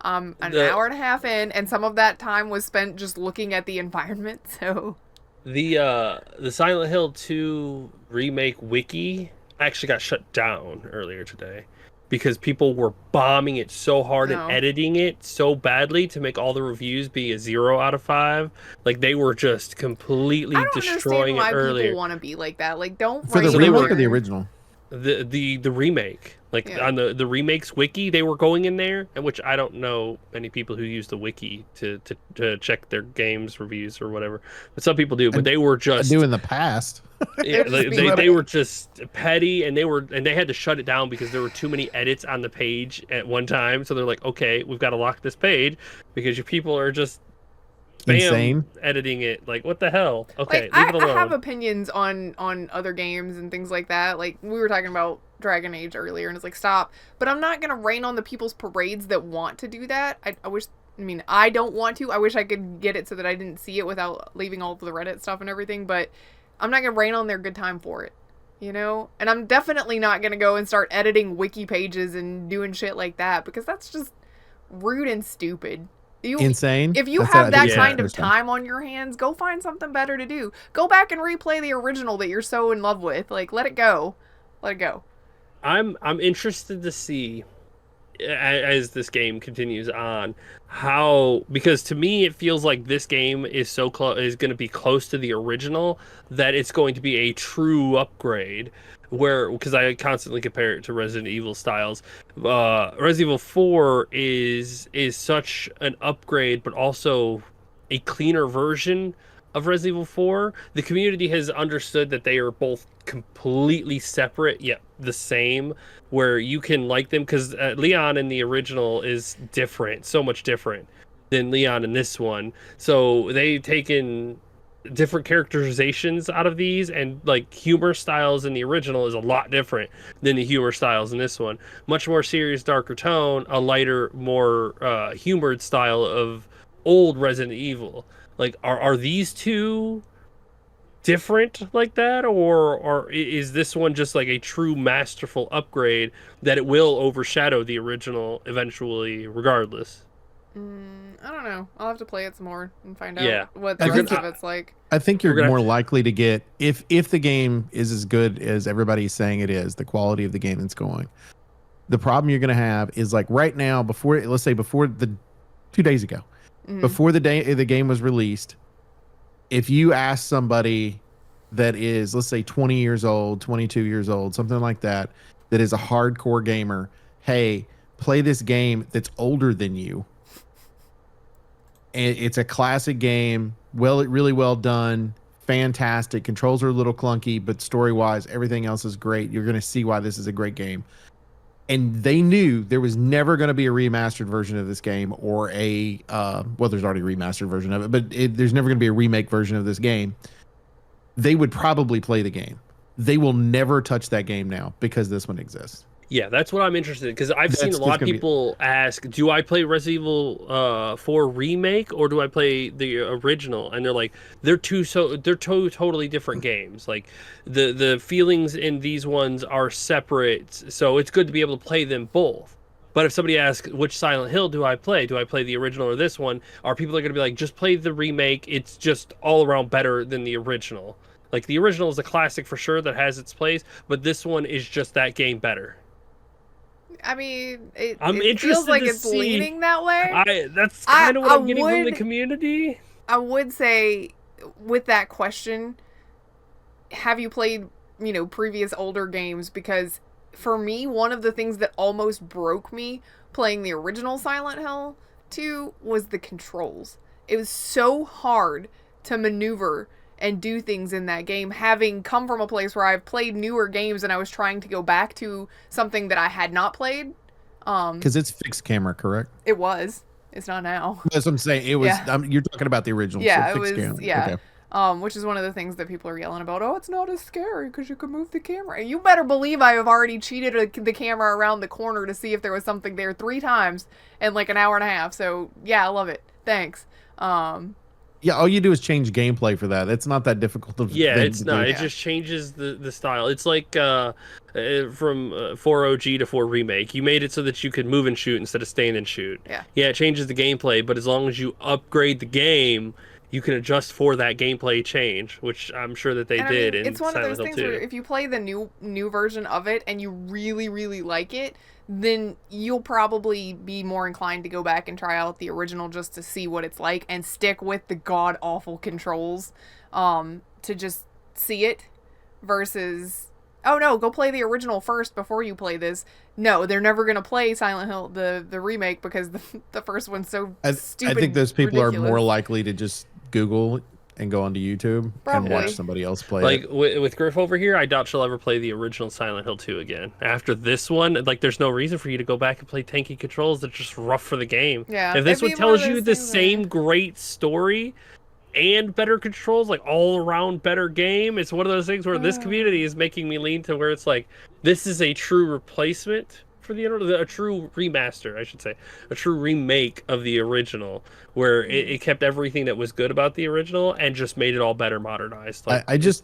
an hour and a half in, and some of that time was spent just looking at the environment, so... The Silent Hill 2 remake wiki actually got shut down earlier today because people were bombing it so hard and editing it so badly to make all the reviews be a 0 out of 5. Like they were just completely destroying it earlier. I don't understand why people want to be like that. Like, don't for the remake or the original. The remake, on the remakes wiki, they were going in there, and which I don't know many people who use the wiki to check their games reviews or whatever, but some people do. But they were just do in the past. Yeah, they were just petty, and they had to shut it down because there were too many edits on the page at one time. So they're like, okay, we've got to lock this page because your people are just insane editing it. Like, what the hell? Okay, leave it alone. I have opinions on other games and things like that. Like, we were talking about Dragon Age earlier, and it's like, stop. But I'm not gonna rain on the people's parades that want to do that. I don't want to. I wish I could get it so that I didn't see it without leaving all of the Reddit stuff and everything, but I'm not gonna rain on their good time for it, you know? And I'm definitely not gonna go and start editing wiki pages and doing shit like that, because that's just rude and stupid. Insane. If you have that kind of time on your hands, go find something better to do. Go back and replay the original that you're so in love with. Like, let it go. Let it go. I'm interested to see as this game continues on because to me it feels like this game is is going to be close to the original that it's going to be a true upgrade, because I constantly compare it to Resident Evil styles. Resident Evil 4 is such an upgrade, but also a cleaner version of Resident Evil 4. The community has understood that they are both completely separate yet the same, where you can like them, because Leon in the original is different, so much different than Leon in this one. So they've taken different characterizations out of these, and like humor styles in the original is a lot different than the humor styles in this one. Much more serious, darker tone, a lighter, more humored style of old Resident Evil. Like, are these two different like that, or is this one just like a true masterful upgrade that it will overshadow the original eventually regardless? I don't know. I'll have to play it some more and find out what the rest of it's like. I think you're more likely to get, if the game is as good as everybody's saying it is, the quality of the game that's going. The problem you're going to have is, like, right now, before 2 days ago, before the day the game was released, if you ask somebody that is, let's say, 20 years old, 22 years old, something like that is a hardcore gamer, hey, play this game that's older than you. And it's a classic game, really well done, fantastic. Controls are a little clunky, but story-wise, everything else is great. You're going to see why this is a great game. And they knew there was never going to be a remastered version of this game, or there's already a remastered version of it, but there's never going to be a remake version of this game. They would probably play the game. They will never touch that game now because this one exists. Yeah, that's what I'm interested in, because I've seen a lot of people ask, do I play Resident Evil 4 remake or do I play the original? And they're like, they're two totally different games. Like, the feelings in these ones are separate, so it's good to be able to play them both. But if somebody asks, which Silent Hill do I play? Do I play the original or this one? Our people are going to be like, just play the remake. It's just all around better than the original. Like, the original is a classic for sure that has its place, but this one is just that game better. I mean, it interested feels like to it's see, leaning that way. That's kind of what I'm getting from the community. I would say, with that question, have you played, previous older games? Because for me, one of the things that almost broke me playing the original Silent Hill 2 was the controls. It was so hard to maneuver and do things in that game, having come from a place where I've played newer games and I was trying to go back to something that I had not played. Because it's fixed camera, correct? It was. It's not now. That's what I'm saying. It was. Yeah. You're talking about the original. Yeah, so it fixed was. camera. Yeah. Okay. Which is one of the things that people are yelling about. Oh, it's not as scary because you can move the camera. And you better believe I have already cheated the camera around the corner to see if there was something there 3 times in like an hour and a half. So yeah, I love it. Thanks. Yeah, all you do is change gameplay for that. It's not that difficult of Yeah, thing it's to not. do. It just changes the style. It's like from 4 OG to 4 Remake. You made it so that you could move and shoot instead of stand and shoot. Yeah. Yeah, it changes the gameplay, but as long as you upgrade the game, you can adjust for that gameplay change, which I'm sure that they And did I mean, in it's one of Silent those Hill things where 2. if you play the new version of it and you really, really like it, then you'll probably be more inclined to go back and try out the original just to see what it's like and stick with the god awful controls to just see it versus, oh no, go play the original first before you play this. No, they're never gonna play Silent Hill the remake because the first one's so stupid. I think those people ridiculous. are more likely to just Google and go onto YouTube Probably. and watch somebody else play Like it. with Grif over here, I doubt she'll ever play the original Silent Hill 2 again. After this one, like there's no reason for you to go back and play tanky controls. They're just rough for the game. Yeah, If this it'd one be one of tells you those the things same where- great story and better controls, like all around better game, it's one of those things where this community is making me lean to where it's like this is a true replacement for a true remaster, I should say, a true remake of the original, where it kept everything that was good about the original and just made it all better modernized. Like, I just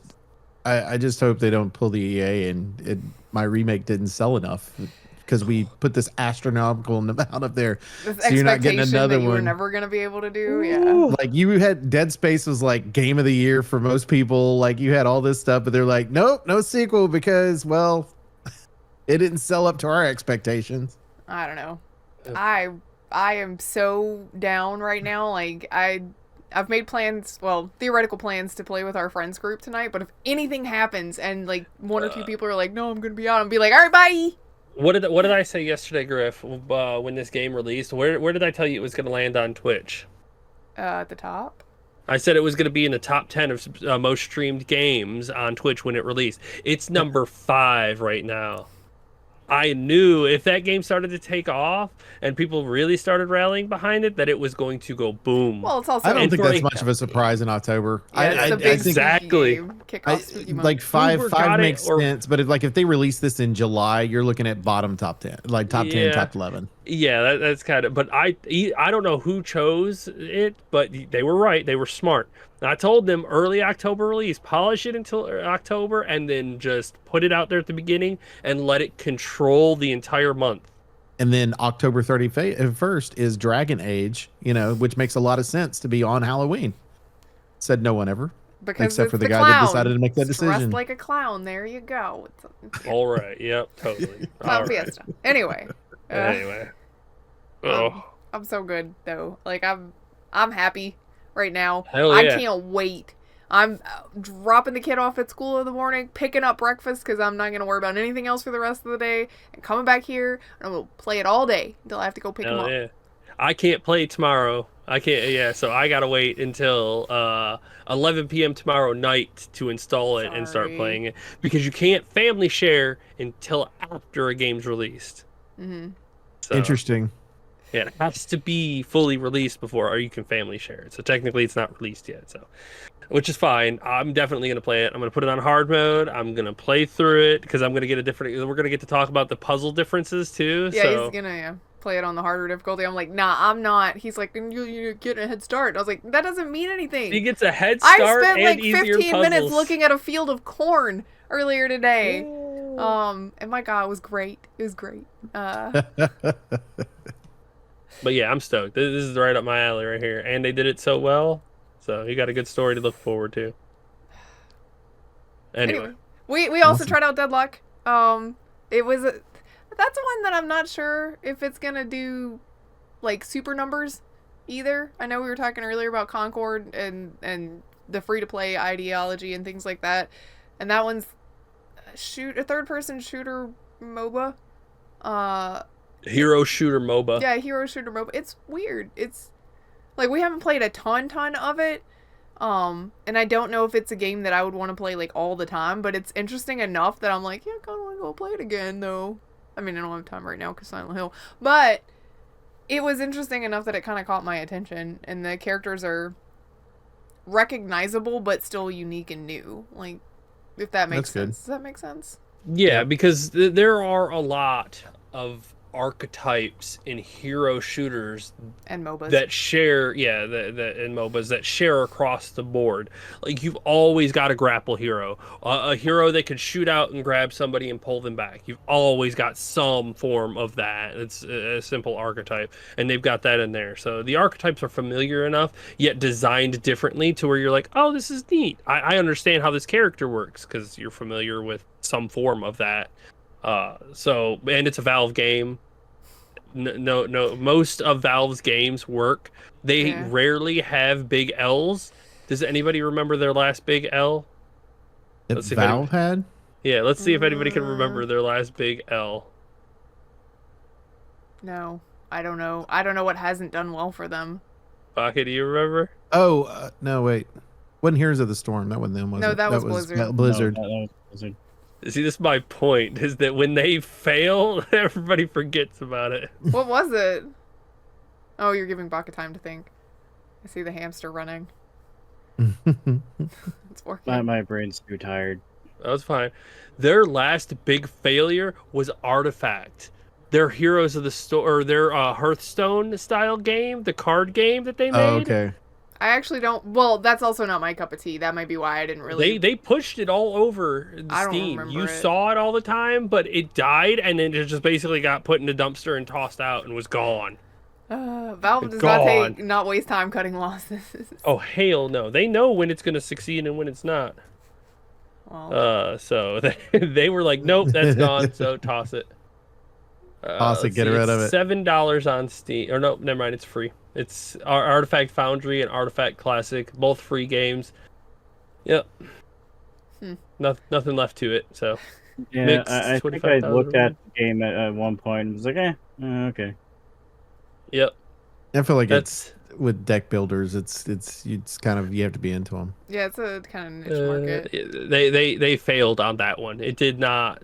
hope they don't pull the EA and my remake didn't sell enough because we put this astronomical amount up there. This So you're not getting expectation another that you were one. never gonna be able to do. Yeah. Like you had Dead Space was like game of the year for most people. Like you had all this stuff, but they're like, nope, no sequel because well, it didn't sell up to our expectations. I don't know. I am so down right now. Like I've made plans, well, theoretical plans to play with our friends group tonight, but if anything happens and like 1 or 2 people are like, "No, I'm going to be out." I'm be like, "All right, bye." what did I say yesterday, Griff? When this game released, where did I tell you it was going to land on Twitch? At the top. I said it was going to be in the top 10 of most streamed games on Twitch when it released. It's number 5 right now. I knew if that game started to take off and people really started rallying behind it, that it was going to go boom. Well, it's also I don't And think for that's a- much of a surprise in October. yeah, it's the big exactly. game. Kickoff spooky month. Like five Uber got it, makes or- sense, but if they release this in July, you're looking at bottom top 10, like top 10, Yeah. top 11. Yeah, that's kind of. But I don't know who chose it, but they were right. They were smart. And I told them early October release, polish it until October, and then just put it out there at the beginning and let it control the entire month. And then October 31st is Dragon Age, which makes a lot of sense to be on Halloween. Said no one ever. Because except it's for the the guy clown. that decided to make that Dressed decision. like a clown. There you go. All right. Yep. Totally. Clown All right. Fiesta. Anyway. Anyway. Oh. I'm so good though. Like I'm happy right now. Hell I yeah. can't wait. I'm dropping the kid off at school in the morning, picking up breakfast because I'm not gonna worry about anything else for the rest of the day, and coming back here and I'm gonna play it all day until I have to go pick him Hell up. yeah. I can't play tomorrow. I can't. Yeah. So I gotta wait until 11 p.m. tomorrow night to install it and start Sorry. playing it because you can't family share until after a game's released. Mm-hmm. So, Interesting. Yeah, it has to be fully released before, or you can family share it. So technically, it's not released yet. So, which is fine. I'm definitely gonna play it. I'm gonna put it on hard mode. I'm gonna play through it because I'm gonna get a different. We're gonna get to talk about the puzzle differences too. Yeah, so. he's gonna play it on the harder difficulty. I'm like, nah, I'm not. He's like, you get a head start. I was like, that doesn't mean anything. He gets a head I start spent and like easier 15 puzzles. minutes looking at a field of corn earlier today. And my God, it was great. It was great. But yeah, I'm stoked. This is right up my alley right here, and they did it so well. So you got a good story to look forward to. Anyway, we also Awesome. tried out Deadlock. It was that's one that I'm not sure if it's gonna do like super numbers either. I know we were talking earlier about Concord and the free to play ideology and things like that, and that one's a third person shooter MOBA. hero shooter MOBA. Yeah, hero shooter MOBA. It's weird. It's like we haven't played a ton of it. And I don't know if it's a game that I would want to play like all the time, but it's interesting enough that I'm like, yeah, I kind of want to go play it again though. I mean, I don't have time right now because Silent Hill, but it was interesting enough that it kind of caught my attention, and the characters are recognizable but still unique and new. Like, if that makes That's good. sense. Does that make sense? Yeah, because there are a lot of archetypes in hero shooters And MOBAs. that share, yeah, the in MOBAs that share across the board. Like, you've always got a grapple hero, a hero that can shoot out and grab somebody and pull them back. You've always got some form of that. It's a simple archetype, and they've got that in there. So the archetypes are familiar enough, yet designed differently to where you're like, oh, this is neat. I understand how this character works because you're familiar with some form of that. So, and it's a Valve game. No, most of Valve's games work. They rarely have big L's. Does anybody remember their last big L? That Valve had? Yeah, let's see if anybody can remember their last big L. No, I don't know. I don't know what hasn't done well for them. Pocket, do you remember? Oh, no, wait. Wasn't Heroes of the Storm. That wasn't them, was No, it? that was Blizzard. Blizzard. No, that was Blizzard. See, this is my point, is that when they fail, everybody forgets about it. What was it? Oh, you're giving Baka time to think. I see the hamster running. It's working. My brain's too tired. That was fine. Their last big failure was Artifact. Their Heroes of the Storm, or their Hearthstone style game, the card game that they made. Oh, okay. I actually don't. Well, that's also not my cup of tea. That might be why I didn't really. They pushed it all over I don't Steam. remember You it. saw it all the time, but it died and then it just basically got put in a dumpster and tossed out and was gone. Valve does Gone. not waste time cutting losses. Oh, hell no! They know when it's going to succeed and when it's not. Well, So they were like, nope, that's gone. So toss it. Toss it, get rid of it. $7 on Steam. Or no, never mind. It's free. It's Artifact Foundry and Artifact Classic, both free games. Yep. Nothing left to it. So Yeah, I think I looked at the game at one point and was like, okay. Yep. I feel like it's with deck builders. It's kind of, you have to be into them. yeah, it's a kind of niche market. They failed on that one. It did not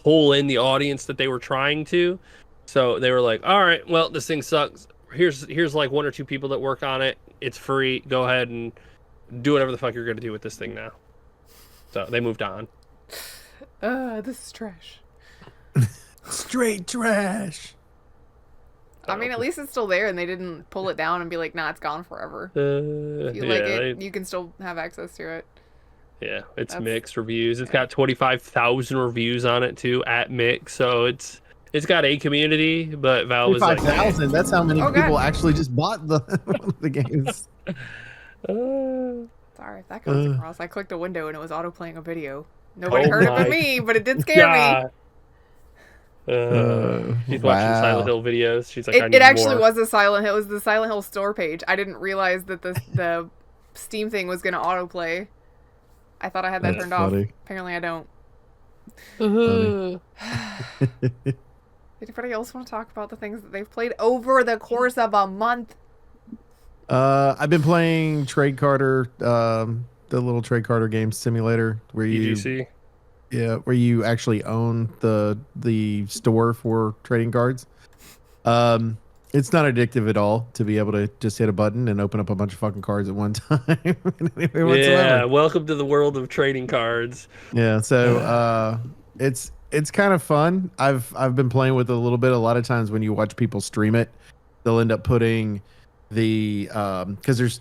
pull in the audience that they were trying to. So they were like, all right, well, this thing sucks. Here's like one or two people that work on it. It's free. Go ahead and do whatever the fuck you're gonna do with this thing now. So they moved on. This is trash. Straight trash. I mean, at least it's still there, and they didn't pull it down and be like, "Nah, it's gone forever." If you like it, you can still have access to it. Yeah, it's mixed reviews. It's got 25,000 reviews on it too at Mix, so it's got a community. But Valve is like 5,000. That's how many people actually just bought the games. Sorry, if that comes across. I clicked a window and it was auto playing a video. Nobody heard it but me, but it did scare me. She's watching Silent Hill videos. She's like, it actually was a Silent Hill. It was the Silent Hill store page. I didn't realize that the Steam thing was gonna autoplay. I thought I had that turned off. Apparently, I don't. Anybody else want to talk about the things that they've played over the course of a month? I've been playing Trade Carter, the little Trade Carter game simulator where EGC. where you actually own the store for trading cards. It's not addictive at all to be able to just hit a button and open up a bunch of fucking cards at one time. Yeah, welcome to the world of trading cards. Yeah, so it's kind of fun. I've been playing with it a little bit. A lot of times when you watch people stream it, they'll end up putting the because there's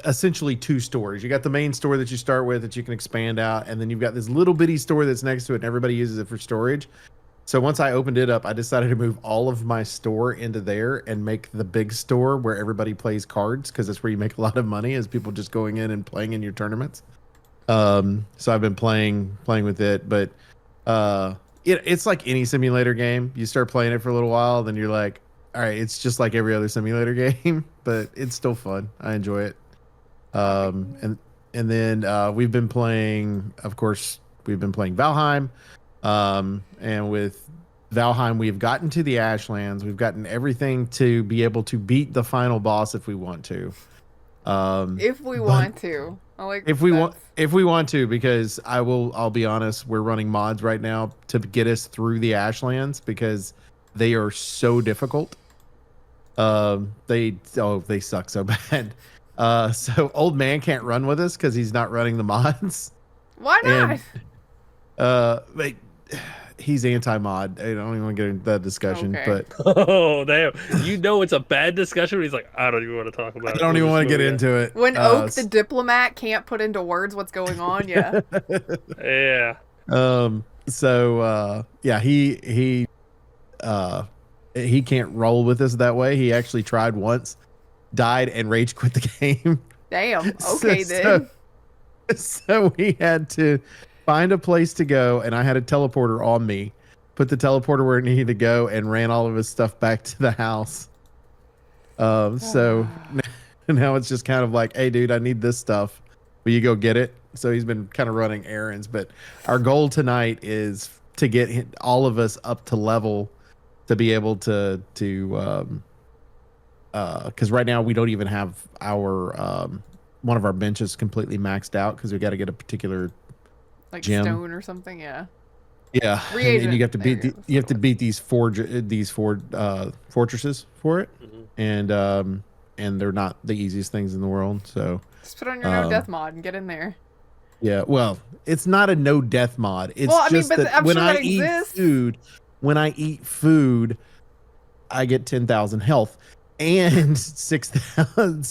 essentially two stores. You got the main store that you start with that you can expand out, and then you've got this little bitty store that's next to it, and everybody uses it for storage. So once I opened it up, I decided to move all of my store into there and make the big store where everybody plays cards, because that's where you make a lot of money, is people just going in and playing in your tournaments. So I've been playing with it, but it's like any simulator game. You start playing it for a little while, then you're like, all right, it's just like every other simulator game, but it's still fun. I enjoy it. And then we've been playing, of course, Valheim. And with Valheim, we've gotten to the Ashlands. We've gotten everything to be able to beat the final boss if we want to. If we want to. If we want to, because I'll be honest, we're running mods right now to get us through the Ashlands because they are so difficult. They suck so bad. So old man can't run with us because he's not running the mods. Why not? And they, he's anti-mod. I don't even want to get into that discussion, Okay. but Oh damn! You know it's a bad discussion. When he's like, I don't even want to talk about I it. don't even want to get into it. When Oak the diplomat can't put into words what's going on, yeah. Yeah. So yeah, he can't roll with us that way. He actually tried once, died, and rage quit the game. Damn. Okay then. So we had to find a place to go, and I had a teleporter on me, put the teleporter where it needed to go, and ran all of his stuff back to the house. So now it's just kind of like, hey, dude, I need this stuff. Will you go get it? So he's been kind of running errands, but our goal tonight is to get all of us up to level to be able to because right now we don't even have our one of our benches completely maxed out because we got to get a particular Like gem. stone or something, yeah. Yeah, Reagent. and you have to There beat you go. you have to beat these four fortresses for it, and they're not the easiest things in the world. So Just put on your no death mod and get in there. yeah, well, it's not a no death mod. It's Well, I mean, just but that I'm when sure I that eat exists. food, I get 10,000 health and 6,000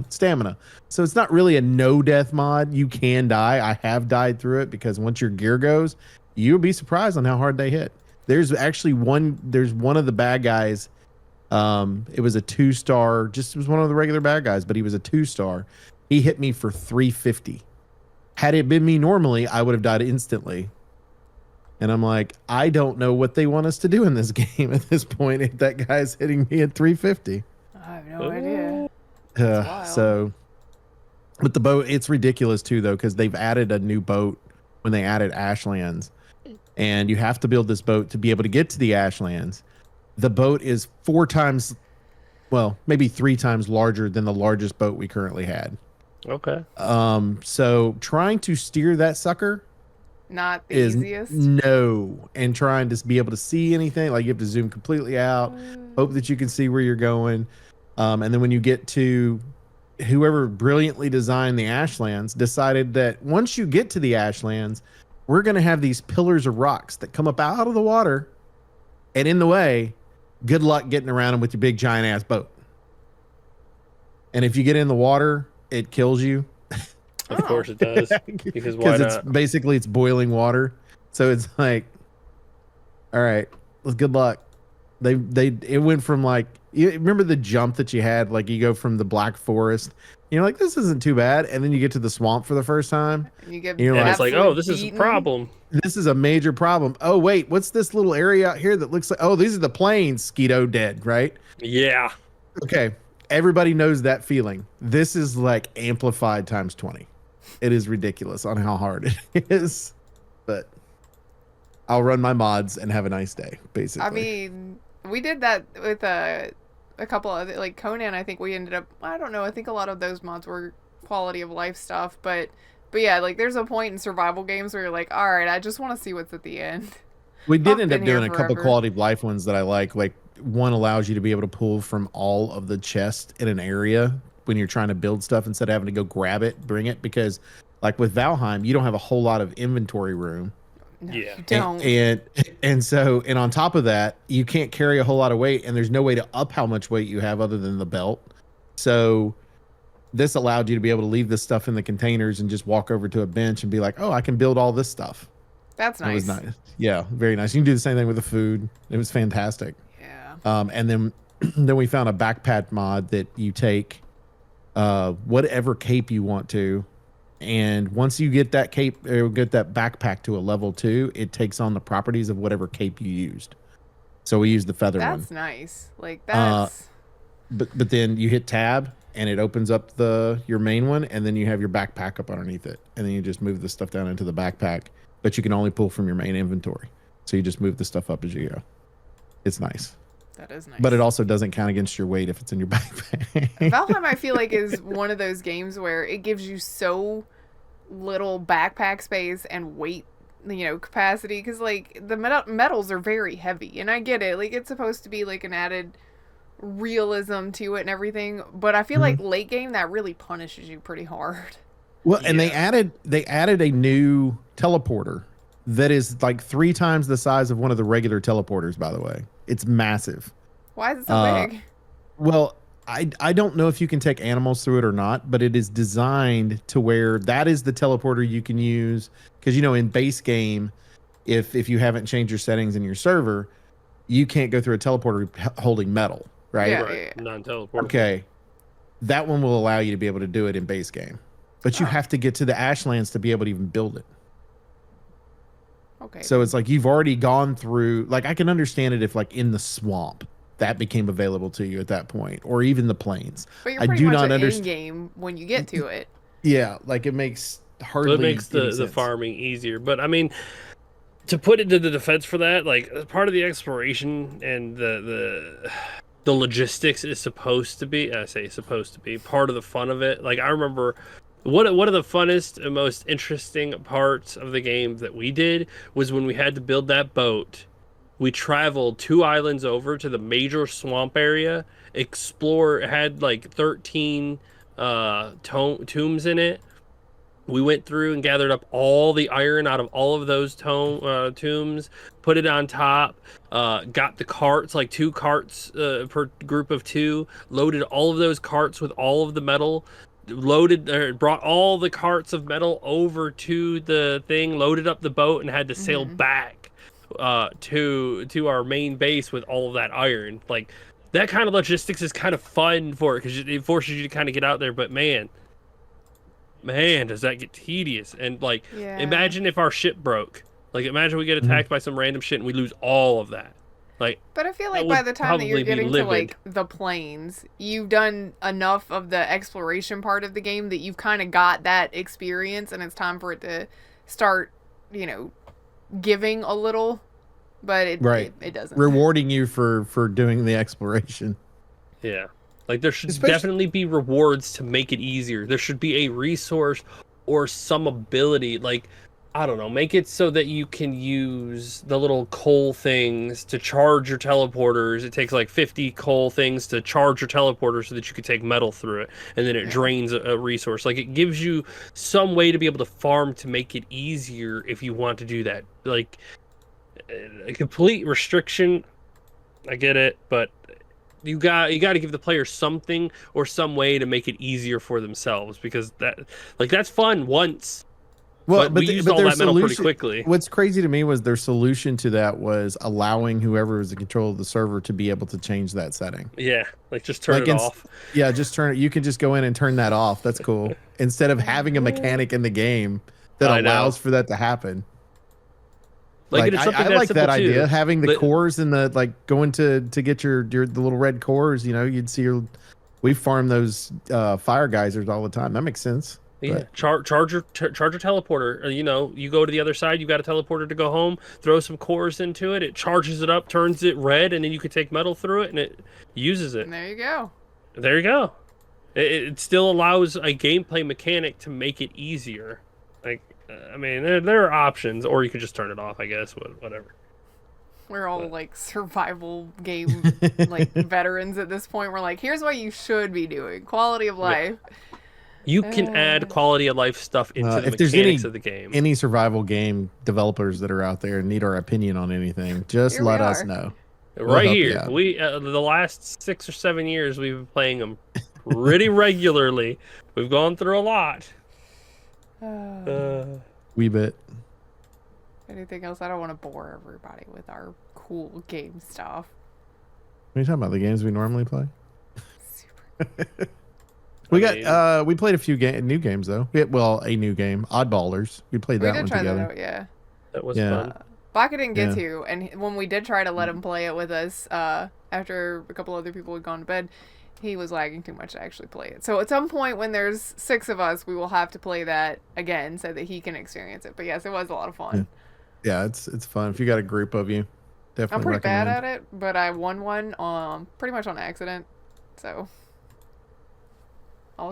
stamina. So it's not really a no death mod. You can die. I have died through it because once your gear goes, you'll be surprised on how hard they hit. There's actually one of the bad guys. It was a 2-star, just was one of the regular bad guys, but he was a 2-star. He hit me for 350. Had it been me normally, I would have died instantly. And I'm like, I don't know what they want us to do in this game at this point if that guy's hitting me at 350. I have no idea. wild. So, but the boat, it's ridiculous too, though, because they've added a new boat when they added Ashlands. And you have to build this boat to be able to get to the Ashlands. The boat is 4 times, well, maybe 3 times larger than the largest boat we currently had. Okay. So trying to steer that sucker Not the is easiest. no, and trying to be able to see anything, like you have to zoom completely out, hope that you can see where you're going, and then when you get to whoever brilliantly designed the Ashlands decided that once you get to the Ashlands, we're going to have these pillars of rocks that come up out of the water, and in the way, good luck getting around them with your big giant ass boat. And if you get in the water, it kills you. Of course it does. Because why Because it's not? basically it's boiling water. So it's like, all right, well, good luck. It went from like, you remember the jump that you had, like you go from the Black Forest, you're like, this isn't too bad, and then you get to the swamp for the first time, You get You're And like- it's like, absolutely oh, this is a beaten. problem. this is a major problem. Oh wait, what's this little area out here that looks like, oh, these are the plains. Skeeto dead, right? Yeah. Okay, everybody knows that feeling. This is like amplified times 20. It is ridiculous on how hard it is, but I'll run my mods and have a nice day, basically. I mean, we did that with a couple of, like Conan, I think we ended up, I don't know, I think a lot of those mods were quality of life stuff, but yeah, like there's a point in survival games where you're like, all right, I just want to see what's at the end. We did I've end up been here doing a couple forever. quality of life ones that I like. Like one allows you to be able to pull from all of the chests in an area when you're trying to build stuff instead of having to go grab it, bring it. Because like with Valheim, you don't have a whole lot of inventory room. No, Yeah. you don't. And so, and on top of that, you can't carry a whole lot of weight, and there's no way to up how much weight you have other than the belt. So this allowed you to be able to leave this stuff in the containers and just walk over to a bench and be like, oh, I can build all this stuff. That's It nice. was nice. Yeah, very nice. You can do the same thing with the food. It was fantastic. Yeah. And then then we found a backpack mod that you take whatever cape you want to, and once you get that cape or get that backpack to a level 2, it takes on the properties of whatever cape you used. So we used the feather one. That's nice. Like that's But then you hit tab and it opens up your main one, and then you have your backpack up underneath it, and then you just move the stuff down into the backpack, but you can only pull from your main inventory. So you just move the stuff up as you go. It's nice. that is nice. But it also doesn't count against your weight if it's in your backpack. Valheim, I feel like, is one of those games where it gives you so little backpack space and weight, capacity, because like the metals are very heavy, and I get it. Like it's supposed to be like an added realism to it and everything, but I feel like late game that really punishes you pretty hard. Well, and they added a new teleporter that is like 3 times the size of one of the regular teleporters, by the way. It's massive. Why is it so big? Well, I don't know if you can take animals through it or not, but it is designed to where that is the teleporter you can use. Because, you know, in base game, if you haven't changed your settings in your server, you can't go through a teleporter holding metal, right? Yeah, Right. Non-teleportable. Okay. That one will allow you to be able to do it in base game. But you have to get to the Ashlands to be able to even build it. Okay. So it's like you've already gone through, like I can understand it if like in the swamp that became available to you at that point, or even the plains. But you're I pretty do much not in understand. game when you get to it. Yeah, like it makes hardly. So it makes the sense. farming easier. But I mean, to put it to the defense for that, like part of the exploration and the logistics is supposed to be, I say supposed to be, part of the fun of it. Like I remember one of the funnest and most interesting parts of the game that we did was when we had to build that boat. We traveled 2 islands over to the major swamp area, had like 13 tombs in it. We went through and gathered up all the iron out of all of those tombs, put it on top, got the carts, like 2 carts per group of 2, loaded all of those carts with all of the metal, brought all the carts of metal over to the thing, loaded up the boat, and had to sail back to our main base with all of that iron. Like that kind of logistics is kind of fun for it because it forces you to kind of get out there. But man, does that get tedious. And like imagine if our ship broke. Like imagine we get attacked by some random shit and we lose all of that. Like, but I feel like by the time that you're getting to like the plains, you've done enough of the exploration part of the game that you've kind of got that experience, and it's time for it to start, you know, giving a little. But it doesn't. Rewarding you for doing the exploration. Yeah. Like there should definitely be rewards to make it easier. There should be a resource or some ability, like I don't know, make it so that you can use the little coal things to charge your teleporters. It takes like 50 coal things to charge your teleporter so that you can take metal through it, and then it drains a resource. Like it gives you some way to be able to farm to make it easier if you want to do that. Like a complete restriction, I get it, but you got to give the player something or some way to make it easier for themselves, because that's fun once. Well, but we used all that metal pretty quickly. What's crazy to me was their solution to that was allowing whoever was in control of the server to be able to change that setting. Yeah, like just turn it off. Yeah, just turn it. You can just go in and turn that off. That's cool. Instead of having a mechanic in the game that allows for that to happen. Like I like that idea. Having the cores and the like going to get your the little red cores. You know, you'd see we farm those fire geysers all the time. That makes sense. Yeah, charge your teleporter. You know, you go to the other side. You got a teleporter to go home. Throw some cores into it. It charges it up, turns it red, and then you can take metal through it, and it uses it. And there you go. There you go. It still allows a gameplay mechanic to make it easier. Like, I mean, there are options, or you could just turn it off. I guess, whatever. We're all like survival game like veterans at this point. We're like, here's what you should be doing: quality of life. You can add quality of life stuff into the mechanics of the game. Any survival game developers that are out there and need our opinion on anything, just let us know. Right here, we the last 6 or 7 years we've been playing them pretty regularly. We've gone through a lot. Wee bit. Anything else? I don't want to bore everybody with our cool game stuff. What are you talking about? The games we normally play? Super. We played a few new games though. A new game, Oddballers. We played that one together. That out, yeah. That was fun. Baka didn't get to, and when we did try to let him play it with us, after a couple other people had gone to bed, he was lagging too much to actually play it. So at some point when there's 6 of us, we will have to play that again so that he can experience it. But yes, it was a lot of fun. Yeah, it's fun. If you got a group of you, definitely I'm pretty recommend. bad at it, but I won one pretty much on accident. So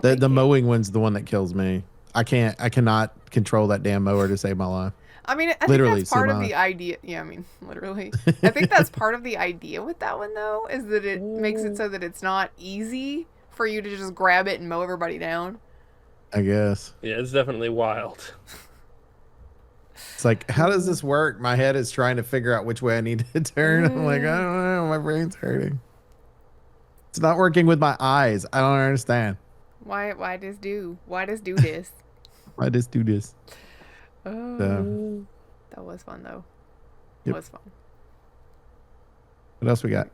the mowing one's the one that kills me. I cannot control that damn mower to save my life. I mean, I think Literally, that's part of Simon. the idea. Yeah, I mean, literally. I think that's part of the idea with that one, though, is that it makes it so that it's not easy for you to just grab it and mow everybody down. I guess. Yeah, it's definitely wild. It's like, how does this work? My head is trying to figure out which way I need to turn. I'm like, I don't know. My brain's hurting. It's not working with my eyes. I don't understand. Why does do this? I just do this. Oh, that was fun though. It Yep. was fun. What else we got?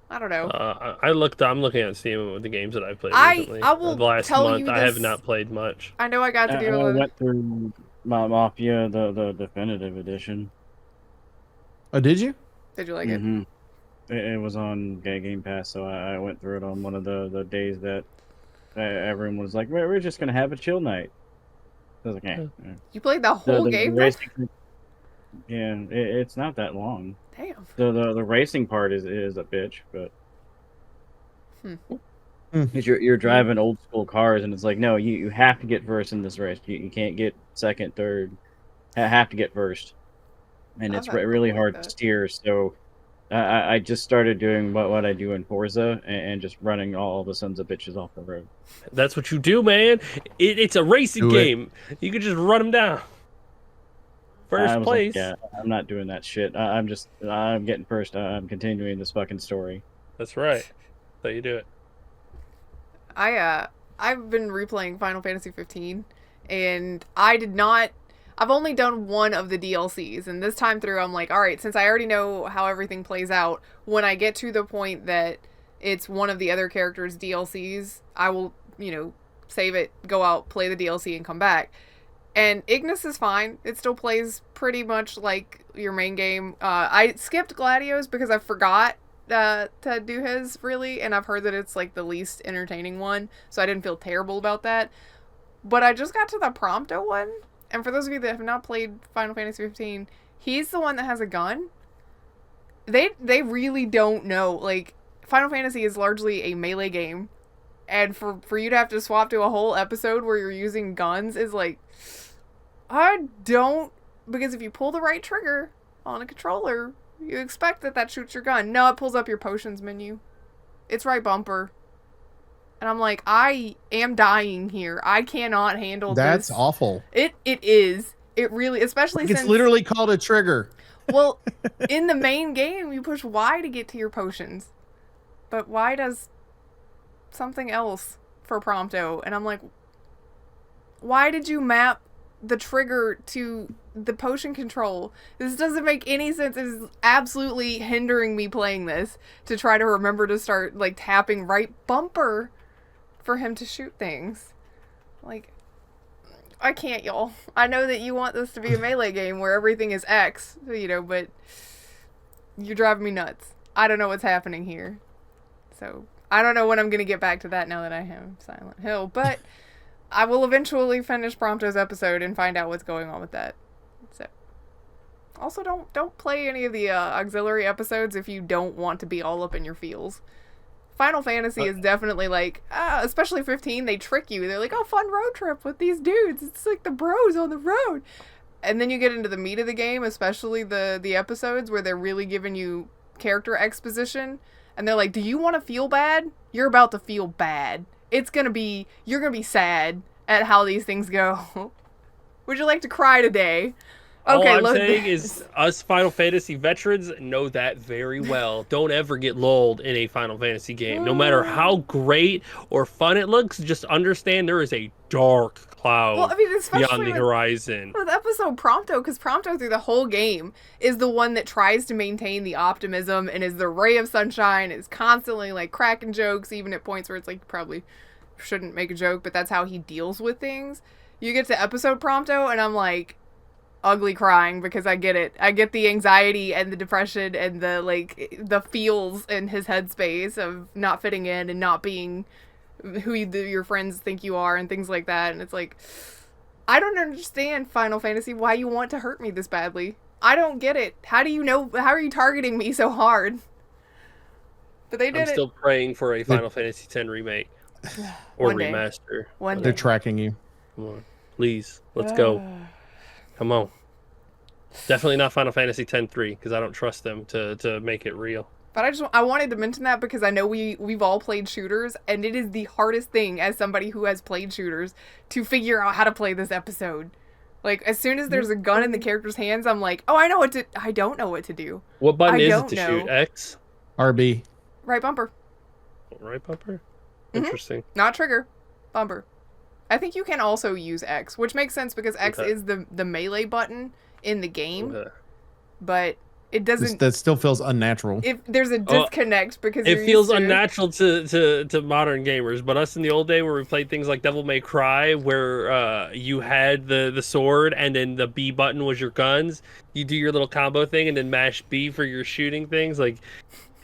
I don't know. I'm looking at Steam with the games that I've played I recently. will The last tell month, you I have this- not played much. I know I got to I do went through Mafia, the definitive edition. Oh, did you? Did you like it? Mhm. It was on Game Pass, so I went through it on one of the days that everyone was like, we're just going to have a chill night. I was like, eh. You played the whole game? then? racing, yeah, it's not that long. Damn. The racing part is a bitch, but Hmm. because you're driving old school cars, and it's like, no, you have to get first in this race. You can't get second, third. Have to get first, and I've it's had really something like hard to that. steer. So I just started doing what I do in Forza, and just running all the sons of bitches off the road. That's what you do, man. It's a racing Do it. game. You can just run them down. I First was place. like, yeah, I'm not doing that shit. I'm getting first. I'm continuing this fucking story. That's right. That's how you do it. I've been replaying Final Fantasy 15, and I've only done one of the DLCs, and this time through I'm like, all right, since I already know how everything plays out, when I get to the point that it's one of the other characters' DLCs, I will, save it, go out, play the DLC, and come back. And Ignis is fine. It still plays pretty much like your main game. I skipped Gladios because I forgot to do his, really, and I've heard that it's like the least entertaining one, so I didn't feel terrible about that. But I just got to the Prompto one, and for those of you that have not played Final Fantasy 15, he's the one that has a gun. They really don't know. Like, Final Fantasy is largely a melee game, and for you to have to swap to a whole episode where you're using guns is like, because if you pull the right trigger on a controller, you expect that shoots your gun. No, it pulls up your potions menu. It's right bumper. And I'm like, I am dying here. I cannot handle That's this. awful. It is. It really, especially Like, since... it's literally called a trigger. Well, in the main game, you push Y to get to your potions. But Y does something else for Prompto. And I'm like, why did you map the trigger to the potion control? This doesn't make any sense. It is absolutely hindering me playing this to try to remember to start, like, tapping right bumper for him to shoot things. Like, I can't, y'all. I know that you want this to be a melee game where everything is X, but you're driving me nuts. I don't know what's happening here. So, I don't know when I'm going to get back to that now that I have Silent Hill, but I will eventually finish Prompto's episode and find out what's going on with that. So, also, don't play any of the auxiliary episodes if you don't want to be all up in your feels. Final Fantasy is definitely like, especially 15, they trick you. They're like, oh, fun road trip with these dudes. It's like the bros on the road. And then you get into the meat of the game, especially the episodes where they're really giving you character exposition. And they're like, do you want to feel bad? You're about to feel bad. You're going to be sad at how these things go. Would you like to cry today? Okay, all I'm saying is us Final Fantasy veterans know that very well. Don't ever get lulled in a Final Fantasy game. No matter how great or fun it looks, just understand there is a dark cloud beyond the horizon. With episode Prompto, because Prompto through the whole game is the one that tries to maintain the optimism and is the ray of sunshine, is constantly like cracking jokes, even at points where it's like you probably shouldn't make a joke, but that's how he deals with things. You get to episode Prompto and I'm like ugly crying because I get it. I get the anxiety and the depression and the feels in his headspace of not fitting in and not being who your friends think you are and things like that. And it's like, I don't understand, Final Fantasy, why you want to hurt me this badly. I don't get it. How are you targeting me so hard? But they did I'm still praying for a Final Fantasy X remake or One day. remaster. One They're day. tracking you. Come on, please, let's go. Come on. Definitely not Final Fantasy X-3 because I don't trust them to make it real. But I wanted to mention that because I know we've all played shooters, and it is the hardest thing as somebody who has played shooters to figure out how to play this episode. Like, as soon as there's a gun in the character's hands, I'm like, oh, I don't know what to do. What button I is it don't to know. shoot? X? RB. Right bumper. Right bumper? Mhm. Interesting. Not trigger. Bumper. I think you can also use X, which makes sense because X Okay. is the melee button in the game, Okay. but it doesn't... That still feels unnatural. If there's a disconnect because It you're feels used to... unnatural to modern gamers, but us in the old day where we played things like Devil May Cry, where you had the sword and then the B button was your guns. You do your little combo thing and then mash B for your shooting things. Like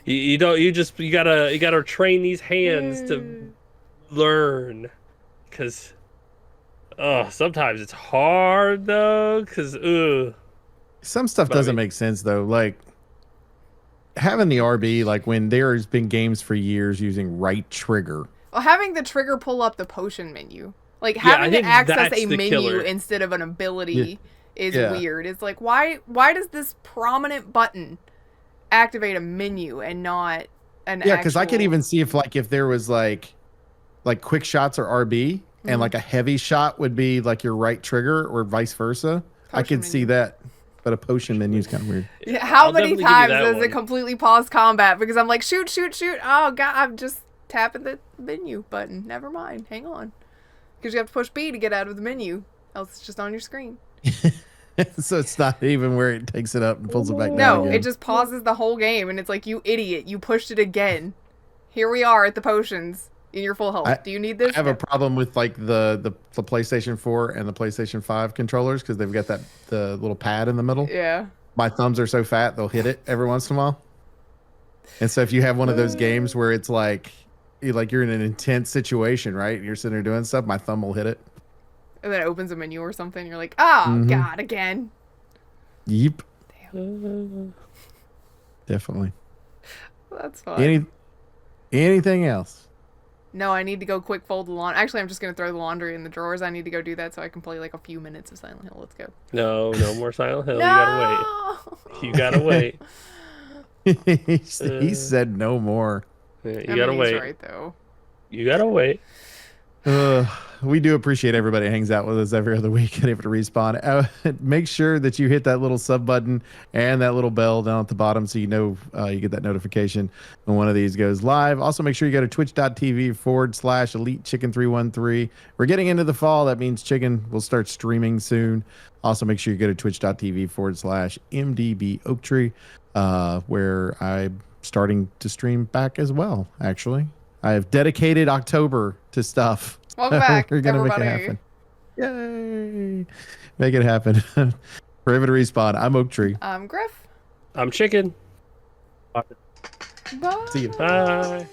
you gotta train these hands to learn, because sometimes it's hard though, because Some stuff But I doesn't mean- make sense though. Like having the RB, like when there's been games for years using right trigger. Well, having the trigger pull up the potion menu. Like, Yeah, I having to think access that's a the menu killer. instead of an ability is Yeah. weird. It's like, why does this prominent button activate a menu and not an Yeah, because I could actual- even see if there was like quick shots or RB and Mhm. like a heavy shot would be like your right trigger or vice versa. I Potion could see menu. that. But a potion menu is kind of weird. Yeah, how I'll many definitely give you times that does one. it completely pause combat because I'm like, shoot. Oh, God, I'm just tapping the menu button. Never mind. Hang on. Because you have to push B to get out of the menu. Else it's just on your screen. So it's not even where it takes it up and pulls it back down No, again. it just pauses the whole game, and it's like, you idiot, you pushed it again. Here we are at the potions in your full health. Do you need this? I have a problem with like the PlayStation 4 and the PlayStation 5 controllers because they've got the little pad in the middle. Yeah. My thumbs are so fat they'll hit it every once in a while. And so if you have one of those games where it's like you're in an intense situation, right? You're sitting there doing stuff, my thumb will hit it. And then it opens a menu or something. You're like, oh, Mhm. God, again. Yep. Uh, Definitely. That's fine. Anything else? No, I need to go quick fold the laundry. Actually, I'm just going to throw the laundry in the drawers. I need to go do that so I can play like a few minutes of Silent Hill. Let's go. no more Silent Hill. No! You gotta wait. He said no more. Yeah, you I mean, gotta he's wait. right, though. You gotta wait. We do appreciate everybody who hangs out with us every other week and able to respawn. Make sure that you hit that little sub button and that little bell down at the bottom so you know you get that notification when one of these goes live. Also, make sure you go to twitch.tv/EliteChicken313. We're getting into the fall. That means Chicken will start streaming soon. Also, make sure you go to twitch.tv/MDBOaktree, where I'm starting to stream back as well, actually. I have dedicated October to stuff. Welcome back, We're gonna everybody. make it happen. Yay! Make it happen. Forever to Respawn. I'm Oak Tree. Grif. I'm Chicken. Bye. See you. Bye.